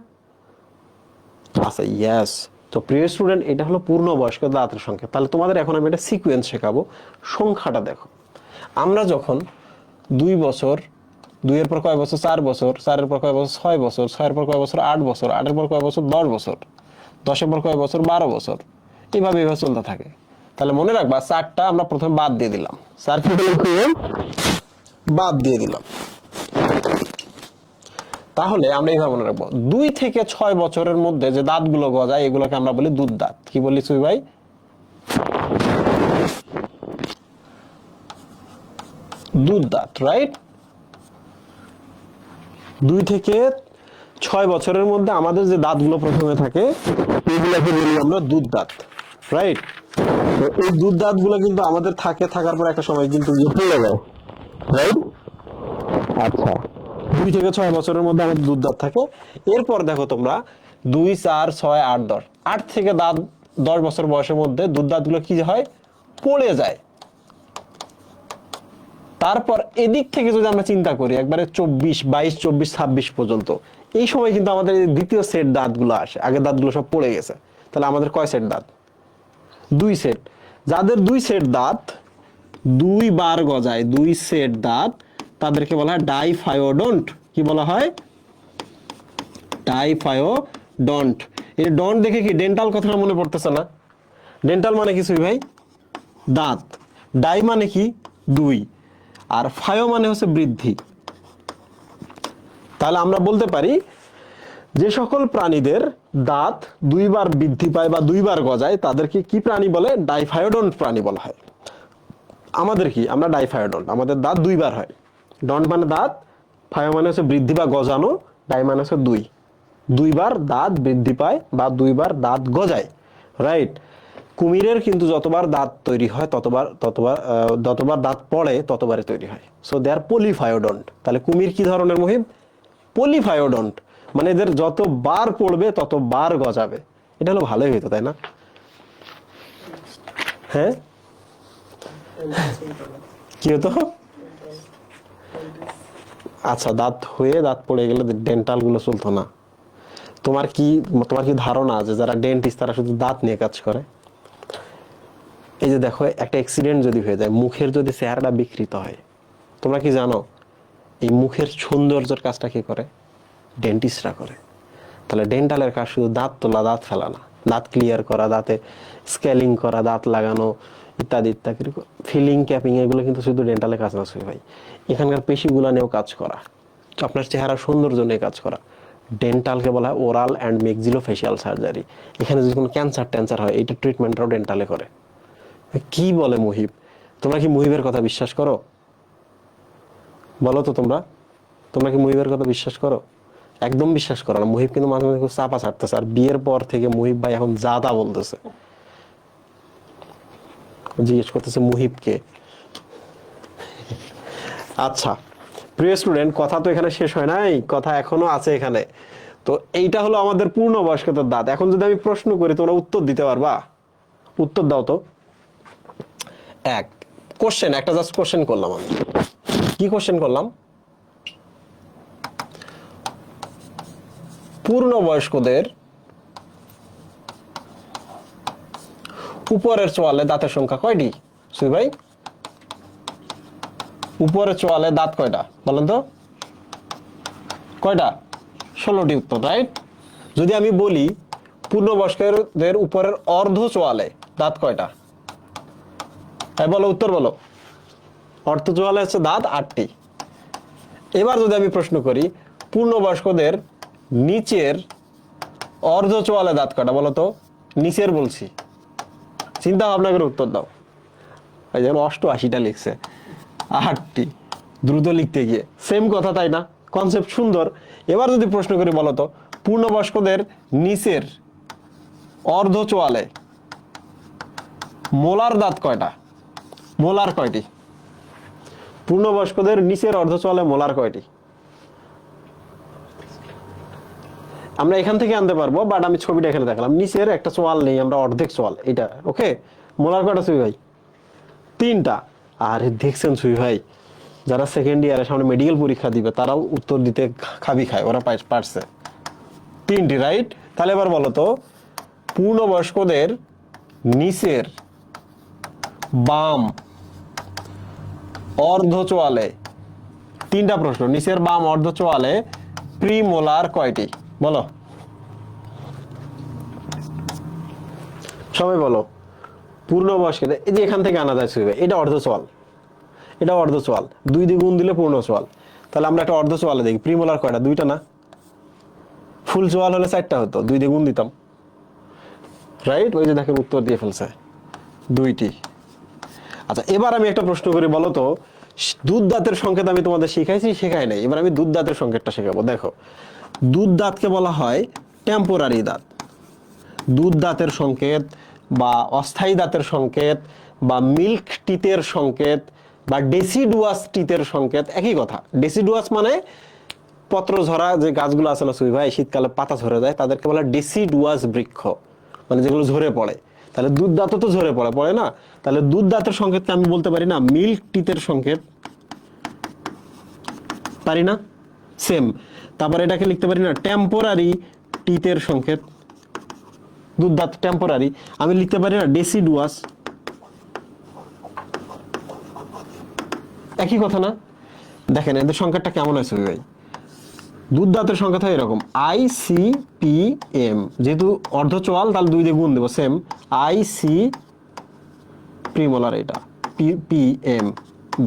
আছে, ইয়েস। তো প্রিয় স্টুডেন্ট, এটা হলো পূর্ণবয়স্ক দাঁতের সংকেত। তাহলে তোমাদের এখন আমি একটা সিকোয়েন্স শেখাবো। সংখ্যাটা দেখো, আমরা যখন 2 বছর, 2 এর পর কয় বছর? 4 বছর, 4 এর পর কয় বছর? 6 বছর, 6 এর পর কয় বছর? 8 বছর, 8 এর পর কয় বছর? 10 বছর, 10 এর পর কয় বছর? 12 বছর। এইভাবে এইভাবে চলতে থাকে। তাহলে মনে রাখবা 4টা আমরা প্রথমে বাদ দিয়ে দিলাম, 4 বাদ দিয়ে দিলাম। তাহলে আমরা এইভাবে মনে রাখবো, 2 থেকে 6 বছরের মধ্যে যে দাঁতগুলো গজায় এগুলোকে আমরা বলি দুধ দাঁত। কি বলি সুই ভাই? দুধ দাঁত, রাইট? 2 থেকে 6 বছরের মধ্যে আমাদের যে দাঁতগুলো প্রথমে থাকে এগুলোকে বলি আমরা দুধ দাঁত, রাইট? তো এই দুধ দাঁতগুলো কিন্তু আমাদের থাকার পর একটা সময় কিন্তু পড়ে যায়, রাইট? আচ্ছা, 2 থেকে 6 বছরের মধ্যে আমাদের দুধ দাঁত থাকে। এরপর দেখো তোমরা 2 4 6 8 10, 8 থেকে 10 বছর বয়সের মধ্যে দুধ দাঁতগুলো কি হয়? পড়ে যায়। তারপর এদিক থেকে যদি আমরা চিন্তা করি একবারে 24 22 24 26 পর্যন্ত, এই সময় কিন্তু আমাদের দ্বিতীয় সেট দাঁতগুলো আসে। আগের দাঁতগুলো সব পড়ে গেছে। তাহলে আমাদের কয় সেট দাঁত? 2 সেট। যাদের 2 সেট দাঁত দুইবার গজায়, দুই সেট দাঁত, তাদেরকে বলা হয় ডাইফায়োডন্ট। কি বলা হয়? ডাইফায়োডন্ট। এই ডন্ট দেখে কি ডেন্টাল কথাটা মনে পড়তেছে না? ডেন্টাল মানে কিছুই ভাই দাঁত, ডাই মানে কি দুই, আর ফায়ো মানে হচ্ছে বৃদ্ধি। তাহলে আমরা বলতে পারি যে সকল প্রাণীদের দাঁত দুইবার বৃদ্ধি পায় বা দুইবার গজায় তাদেরকে কি প্রাণী বলে? ডাইফায়োডন্ট প্রাণী বলা হয়। আমাদের কি, আমরা ডাইফায়োডন্ট, আমাদের দাঁত দুইবার হয়। ডন্ট মানে দাঁত, ফায়ো মানে হচ্ছে বৃদ্ধি বা গজানো, ডাই মানে হচ্ছে দুই, দুইবার দাঁত বৃদ্ধি পায় বা দুইবার দাঁত গজায়, রাইট? কুমিরের কিন্তু যতবার দাঁত তৈরি হয় যতবার দাঁত পড়ে ততবারই তৈরি হয়। সো দে আর পলিফায়োডন্ট। তাহলে কুমির কি ধরনের মহিব? পলিফায়োডন্ট, মানে এদের যতবার পড়বে ততবার গজাবে। এটা হলো ভালোই হইতো, তাই না? হ্যাঁ, কি হতো? আচ্ছা, দাঁত হয়ে দাঁত পড়ে গেলে ডেন্টাল গুলো চলতো না। তোমার কি ধারণা যে যারা ডেন্টিস্ট তারা শুধু দাঁত নিয়ে কাজ করে? এই যে দেখো, একটা অ্যাক্সিডেন্ট যদি হয়ে যায়, মুখের যদি চেহারাটা বিকৃত হয়, তোমরা কি জানো এই মুখের সৌন্দর্যের কাজটা কি করে? ডেন্টিস্টরা করে। তাহলে ডেন্টালের কাজ শুধু দাঁত তোলা, দাঁত ফেলা না, দাঁত ক্লিয়ার করা, দাঁতে স্কেলিং করা, দাঁত লাগানো ইত্যাদি ইত্যাদি, ফিলিং, ক্যাপিং, এগুলো কিন্তু শুধু ডেন্টালের কাজ না ভাই। এখানকার পেশিগুলো নিয়েও কাজ করা, আপনার চেহারা সৌন্দর্য নিয়ে কাজ করা। ডেন্টালকে বলা হয় ওরাল অ্যান্ড ম্যাক্সিলোফেশিয়াল সার্জারি। এখানে যদি কোনো ক্যান্সার হয়, এটা ট্রিটমেন্টটাও ডেন্টালে করে। কি বলে মুহিব? তোমরা কি মুহিবের কথা বিশ্বাস করো? বলো তো তোমরা কি মুহিবের কথা বিশ্বাস করো? একদম বিশ্বাস করো না। মুহিব কিন্তু মাঝে মাঝে খুব চাপা ছাড়তেছে, আর বিয়ের পর থেকে মুহিব ভাই এখন যা তা বলতেছে। জিজ্ঞেস করতেছে মুহিবকে। আচ্ছা প্রিয় স্টুডেন্ট, কথা তো এখানে শেষ হয় নাই, কথা এখনো আছে এখানে। তো এইটা হলো আমাদের পূর্ণবয়স্কদের দাঁত। এখন যদি আমি প্রশ্ন করি, তোমরা উত্তর দিতে পারবা? উত্তর দাও তো। একটা জাস্ট কোশ্চেন করলাম আমি। কি কোশ্চেন করলাম? পূর্ণবয়স্কদের উপরের চোয়ালে দাঁতের সংখ্যা কয়টি? সুই ভাই, উপরের চোয়ালে দাঁত কয়টা বলেন তো? কয়টা? 16টি উত্তর, রাইট? যদি আমি বলি পূর্ণবয়স্কদের উপরের অর্ধ চোয়ালে দাঁত কয়টা? হ্যাঁ বলো, উত্তর বলো। অর্ধ চোয়ালে হচ্ছে দাঁত 8টি। এবার যদি আমি প্রশ্ন করি পূর্ণবয়স্কদের নিচের অর্ধ চোয়ালে দাঁত কয়টা বলো তো? নিচের বলছি, চিন্তা ভাবনা করে উত্তর দাও। এই যেন 88টা লিখছে, 8টি, দ্রুত লিখতে গিয়ে সেম কথা, তাই না? কনসেপ্ট সুন্দর। এবার যদি প্রশ্ন করি বলো তো পূর্ণবয়স্কদের নিচের অর্ধ চোয়ালে মোলার দাঁত কয়টা? মোলার কয়টি? পূর্ণবয়স্কদের নিচের অর্ধ চোয়ালে মোলার কয়টি? আমরা এখান থেকে আনতে পারবো, বাট আমি ছবিটা এখানে দেখালাম। নিচের একটা চোয়াল নেই, আমরা অর্ধেক চোয়াল, এটা ওকে। মোলার কয়টা সুই ভাই? 3টা। আর দেখছেন সুই ভাই, যারা সেকেন্ড ইয়ারে সামনে মেডিকেল পরীক্ষা দিবে তারাও উত্তর দিতে খাবি খায়, ওরা পারছে 3টি, রাইট? তাহলে এবার বলো তো পূর্ণবয়স্কদের নিচের বাম অর্ধ চোয়ালে, 3টা প্রশ্ন, নিচের বাম অর্ধ চোয়ালে প্রিমোলার কয়টি বলো? সবাই বলো। পূর্ণবয়স্কদের, এই যে এখান থেকে আনা যায় সুই ভাই, এটা অর্ধ চোয়াল, এটা অর্ধ চোয়াল, 2 দিয়ে গুণ দিলে পূর্ণ চোয়াল। তাহলে আমরা একটা অর্ধ চোয়ালে দেখি প্রিমোলার কয়টা? 2টা না? ফুল চোয়াল হলে 4টা হতো, 2 দিয়ে গুণ দিতাম, রাইট? ওই যে দেখেন উত্তর দিয়ে ফেলছে, 2টি। আচ্ছা এবার আমি একটা প্রশ্ন করি, বলো তো দুধ দাঁতের সংকেত আমি তোমাদের শেখাই নাই, এবার আমি দুধ দাঁতের সংকেতটা শেখাবো। দেখো, দুধ দাঁতকে বলা হয় টেম্পোরারি দাঁত। দুধ দাঁতের সংকেত বা অস্থায়ী দাঁতের সংকেত বা মিল্ক টিথের সংকেত বা ডেসিডুয়াস টিথের সংকেত একই কথা। ডেসিডুয়াস মানে পত্র ঝরা যে গাছগুলো আছে না সুই ভাই, শীতকালে পাতা ঝরে যায়, তাদেরকে বলা ডেসিডুয়াস বৃক্ষ, মানে যেগুলো ঝরে পড়ে। তাহলে দুধ দাঁতও তো ঝরে পড়ে না? তাহলে দুধ দাঁতের সংকেতকে আমি বলতে পারি না মিল্ক টিথের সংকেত? পারি না? সেম। তারপর এটাকে লিখতে পারি না টেম্পোরারি টিথের সংকেত? দুধ দাঁত টেম্পোরারি। আমি লিখতে পারি না ডেসিডুয়াস? একই কথা না? দেখেন এদের সংখ্যাটা কেমন আছে ভাই, দুধ দাঁতের সংখ্যা থাকে এরকম ICPM, যেহেতু অর্ধচোয়াল তাহলে 2 দিয়ে গুণ দেবো, সেম IC প্রিমোলার, এটা PM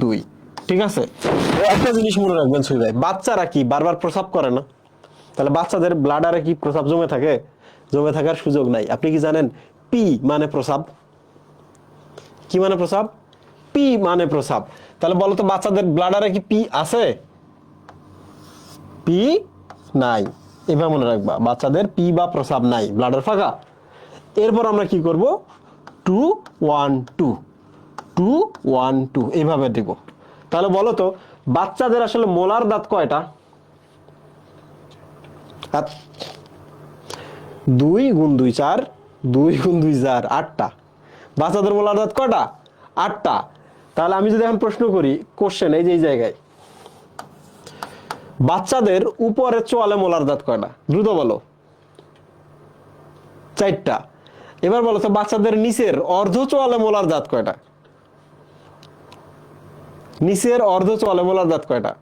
2। ঠিক আছে, একটা জিনিস মনে রাখবেন সুই ভাই, বাচ্চারা কি বারবার প্রস্রাব করে না? তাহলে বাচ্চাদের ব্লাডারে কি প্রস্রাব জমে থাকে? জমে থাকার সুযোগ নাই। আপনি কি জানেন পি মানে প্রস্রাব? কি মানে প্রস্রাব? পি মানে প্রস্রাব। তাহলে বলো তো বাচ্চাদের ব্লাডারে কি পি আছে? পি নাই। এভাবে মনে রাখবা, বাচ্চাদের পি বা প্রস্রাব নাই, ব্লাডার ফাঁকা। এরপর আমরা কি করব, 2 1 2 2 1 2 এইভাবে দিব। তাহলে বলো তো বাচ্চাদের আসলে মোলার দাঁত কয়টা? 2 গুণ 2 4, 2 গুণ 2 4, 8টা। বাচ্চাদের মোলার দাঁত কয়টা? 8টা। তাহলে আমি যদি এখন প্রশ্ন করি, কোশ্চেন এই যে এই জায়গায়, বাচ্চাদের উপরে চোয়ালে মোলার দাঁত কয়টা? দ্রুত বলো। 4টা। এবার বলো তো বাচ্চাদের নিচের অর্ধ চোয়ালে মোলার দাঁত কয়টা? নিচের অর্ধ চোয়ালে মোলার দাঁত কয়টা?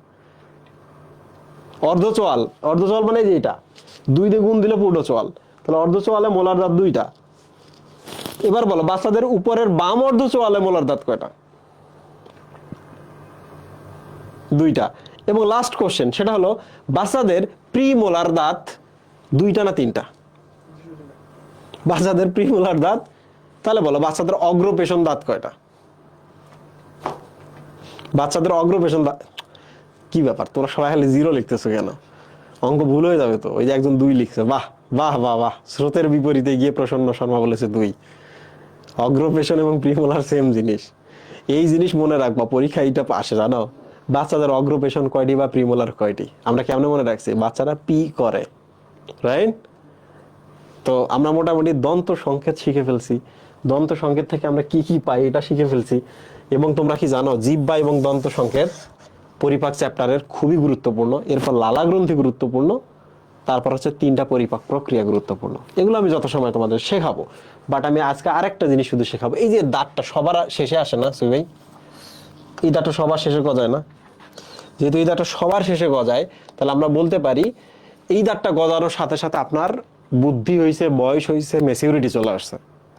অর্ধ চোয়াল, অর্ধ চোয়াল মানে যে এটা 2 দিয়ে গুণ দিলে পুরো চোয়াল, তাহলে অর্ধ চোয়ালে মোলার দাঁত 2টা। এবার বলো বাচ্চাদের উপরের বাম অর্ধ চোয়ালে মোলার দাঁত কয়টা? 2টা। এবং লাস্ট কোশ্চেন, সেটা হলো বাচ্চাদের প্রিমোলার দাঁত 2টা না 3টা? বাচ্চাদের প্রিমোলার দাঁত, তাহলে বলো বাচ্চাদের অগ্রপেশন দাঁত কয়টা? বাচ্চাদের অগ্রপেশন দাঁত, কি ব্যাপার তোমরা সবাই খালি 0 লিখতেছো কেন? অঙ্ক ভুল হয়ে যাবে তো। ওই যে একজন 2 লিখছে, বাহ বাহ বাহ বাহ, স্রোতের বিপরীতে গিয়ে প্রসন্ন শর্মা বলেছে 2। অগ্রপেশন এবং প্রিমোলার সেম জিনিস। এই জিনিস মনে রাখবা, পরীক্ষা এইটা আসে জানো, বাচ্চাদের অগ্রপেশন কয়টি বা প্রিমোলার কয়টি। আমরা কেমনে মনে রাখছি? বাচ্চারা পি করে, রাইট? তো আমরা মোটামুটি দন্ত সংকেত শিখে ফেলছি। দন্ত সংকেত থেকে আমরা কি কি পাই এটা শিখে ফেলছি। এবং তোমরা কি জানো জিহ্বা এবং দন্ত সংকেত পরিপাক চ্যাপ্টারের খুবই গুরুত্বপূর্ণ। এরপর লালা গ্রন্থি গুরুত্বপূর্ণ, তারপর হচ্ছে 3টা পরিপাক প্রক্রিয়া গুরুত্বপূর্ণ। এগুলো আমি যত সময় তোমাদের শেখাবো। বাট আমি আজকে আরেকটা জিনিস শুধু শেখাবো। এই যে দাঁতটা সবার শেষে আসে না সুই ভাই? এই দাঁতটা সবার শেষে গজায় না? যেহেতু এই দাঁতটা সবার শেষে গজায়, তাহলে আমরা বলতে পারি এই দাঁতটা গজানোর সাথে সাথে আপনার বুদ্ধি হয়েছে, বয়স হয়েছে, ম্যাচিউরিটি চলে আসছে।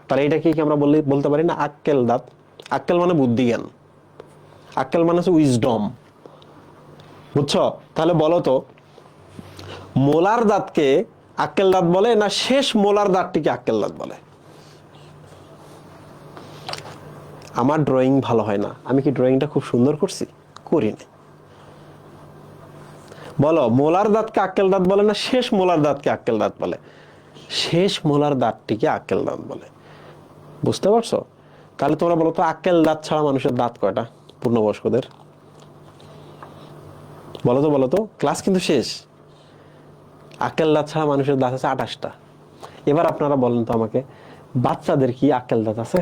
তাহলে এটা কি আমরা বলতে পারি না আক্কেল দাঁত? আক্কেল মানে বুদ্ধি জ্ঞান, আক্কেল মানে হচ্ছে উইজডম, বুঝছো? তাহলে বলো তো মোলার দাঁতকে আক্কেল দাঁত বলে না শেষ মোলার দাঁতটিকে আক্কেল দাঁত বলে? আমার ড্রয়িং ভালো হয় না, আমি কি ড্রয়িংটা খুব সুন্দর করছি? করি নাই। বলো মোলার দাঁতকে আক্কেল দাঁত বলে না শেষ মোলার দাঁতকে আক্কেল দাঁত বলে? শেষ মোলার দাঁতটিকে আক্কেল দাঁত বলে। বুঝতে পারছো? তাহলে তোমরা বলো তো আক্কেল দাঁত ছাড়া মানুষের দাঁত কয়টা পূর্ণবয়স্কদের? বলো তো ক্লাস কিন্তু শেষ। আক্কেল দাঁত ছাড়া মানুষের দাঁত আছে 28টা। এবার আপনারা বলেন তো আমাকে, বাচ্চাদের কি আক্কেল দাঁত আছে?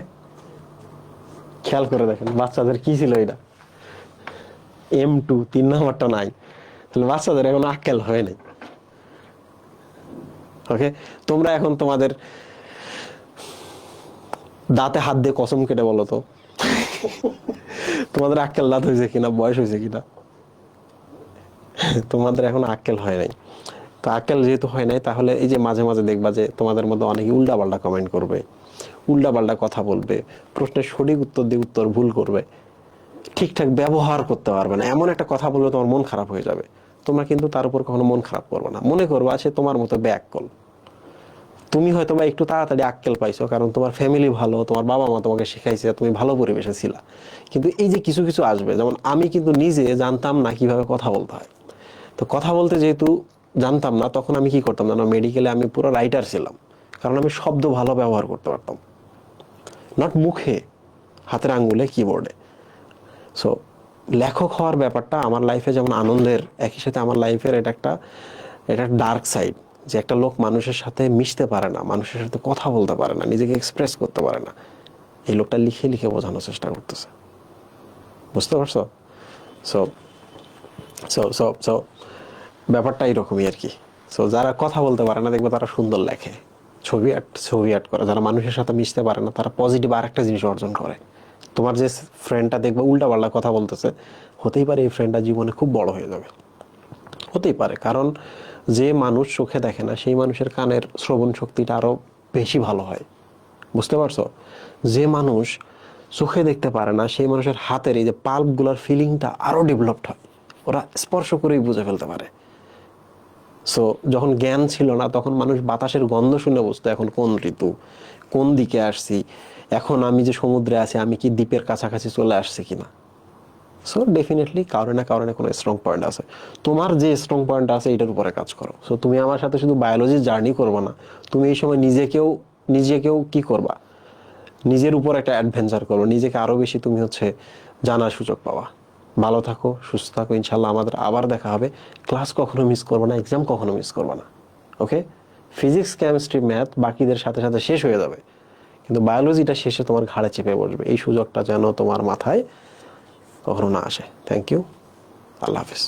খেয়াল করে দেখেন বাচ্চাদের কি ছিল, এটা M2, 3 নাম্বারটা নাই। তাহলে বাচ্চাদের এখন আক্কেল হয় নাই। ওকে, তোমরা এখন তোমাদের দাঁতে হাত দিয়ে কসম কেটে বলো তো তোমাদের আক্কেল দাঁত হয়েছে কিনা, বয়স হয়েছে কিনা? তোমাদের এখন আক্কেল হয় নাই। তো আক্কেল যেহেতু হয় নাই, তাহলে এই যে মাঝে মাঝে দেখবা যে তোমাদের মধ্যে অনেকে উল্টাপাল্টা কমেন্ট করবে, উল্টাপাল্টা কথা বলবে, প্রশ্নের সঠিক উত্তর দিয়ে উত্তর ভুল করবে, ঠিকঠাক ব্যবহার করতে পারবে না, এমন একটা কথা বললে তোমার মন খারাপ হয়ে যাবে। তোমরা কিন্তু তার উপর কখনো মন খারাপ করবে না, মনে করবা সে তোমার মতো ব্যাককল। তুমি হয়তো বা একটু তাড়াতাড়ি আক্কেল পাইছো কারণ তোমার ফ্যামিলি ভালো, তোমার বাবা মা তোমাকে শিখাইছে, তুমি ভালো পরিবেশে ছিলা। কিন্তু এই যে কিছু কিছু আসবে, যেমন আমি কিন্তু নিজে জানতাম না কিভাবে কথা বলতে হয়। তো কথা বলতে যেহেতু জানতাম না, তখন আমি কি করতাম জানো, মেডিকেলে আমি পুরো রাইটার ছিলাম, কারণ আমি শব্দ ভালো ব্যবহার করতে পারতাম, নট মুখে, হাতের আঙ্গুলে, কিবোর্ডে। সো লেখক হওয়ার ব্যাপারটা আমার লাইফে যেমন আনন্দের, একই সাথে আমার লাইফের এটা ডার্ক সাইড, যে একটা লোক মানুষের সাথে মিশতে পারে না, মানুষের সাথে কথা বলতে পারে না, নিজেকে এক্সপ্রেস করতে পারে না, এই লোকটা লিখে লিখে বোঝানোর চেষ্টা করতেছে। বুঝতে পারছো? সো সো সো সো ব্যাপারটা এইরকমই আর কি। সো যারা কথা বলতে পারে না দেখবে তারা সুন্দর লেখে, ছবি আর্ট করে। যারা মানুষের সাথে মিশতে পারে না তারা পজিটিভ আরেকটা জিনিস অর্জন করে, তোমার যে ফ্রেন্ডটা দেখবে উল্টাপাল্টা কথা বলতেছে, হতেই পারে এই ফ্রেন্ডটা জীবনে খুব বড় হয়ে যাবে, হতেই পারে। কারণ যে মানুষ চোখে দেখে না সেই মানুষের কানের শ্রবণ শক্তিটা আরো বেশি ভালো হয়, বুঝতে পারছো? যে মানুষ চোখে দেখতে পারে না সেই মানুষের হাতের এই যে পাল্পগুলোর ফিলিংটা আরো ডেভেলপড হয়, ওরা স্পর্শ করেই বুঝে ফেলতে পারে। সো যখন জ্ঞান ছিল না তখন মানুষ বাতাসের গন্ধ শুনে বুঝতো এখন কোন ঋতু, কোন দিকে আসছি, এখন আমি যে সমুদ্রে আছি আমি কি দ্বীপের কাছাকাছি চলে আসছি কিনা। সো ডেফিনেটলি কারণে না কারণে কোনো স্ট্রং পয়েন্ট আছে, তোমার যে স্ট্রং পয়েন্ট আছে এটার উপরে কাজ করো। সো তুমি আমার সাথে শুধু বায়োলজির জার্নি করবে না, তুমি এই সময় নিজেকেও নিজেকেও কি করবা, নিজের উপর একটা অ্যাডভেঞ্চার করো, নিজেকে আরো বেশি তুমি হচ্ছে জানার সুযোগ পাওয়া। ভালো থাকো, সুস্থ থাকো, ইনশাল্লাহ আমাদের আবার দেখা হবে। ক্লাস কখনো মিস করবে না, এক্সাম কখনো মিস করবে না। ওকে, ফিজিক্স কেমিস্ট্রি ম্যাথ বাকিদের সাথে সাথে শেষ হয়ে যাবে, কিন্তু বায়োলজিটা শেষে তোমার ঘাড়ে চেপে বসবে, এই সুযোগটা যেন তোমার মাথায় কখনো না আসে। থ্যাংক ইউ, আল্লাহ হাফিজ।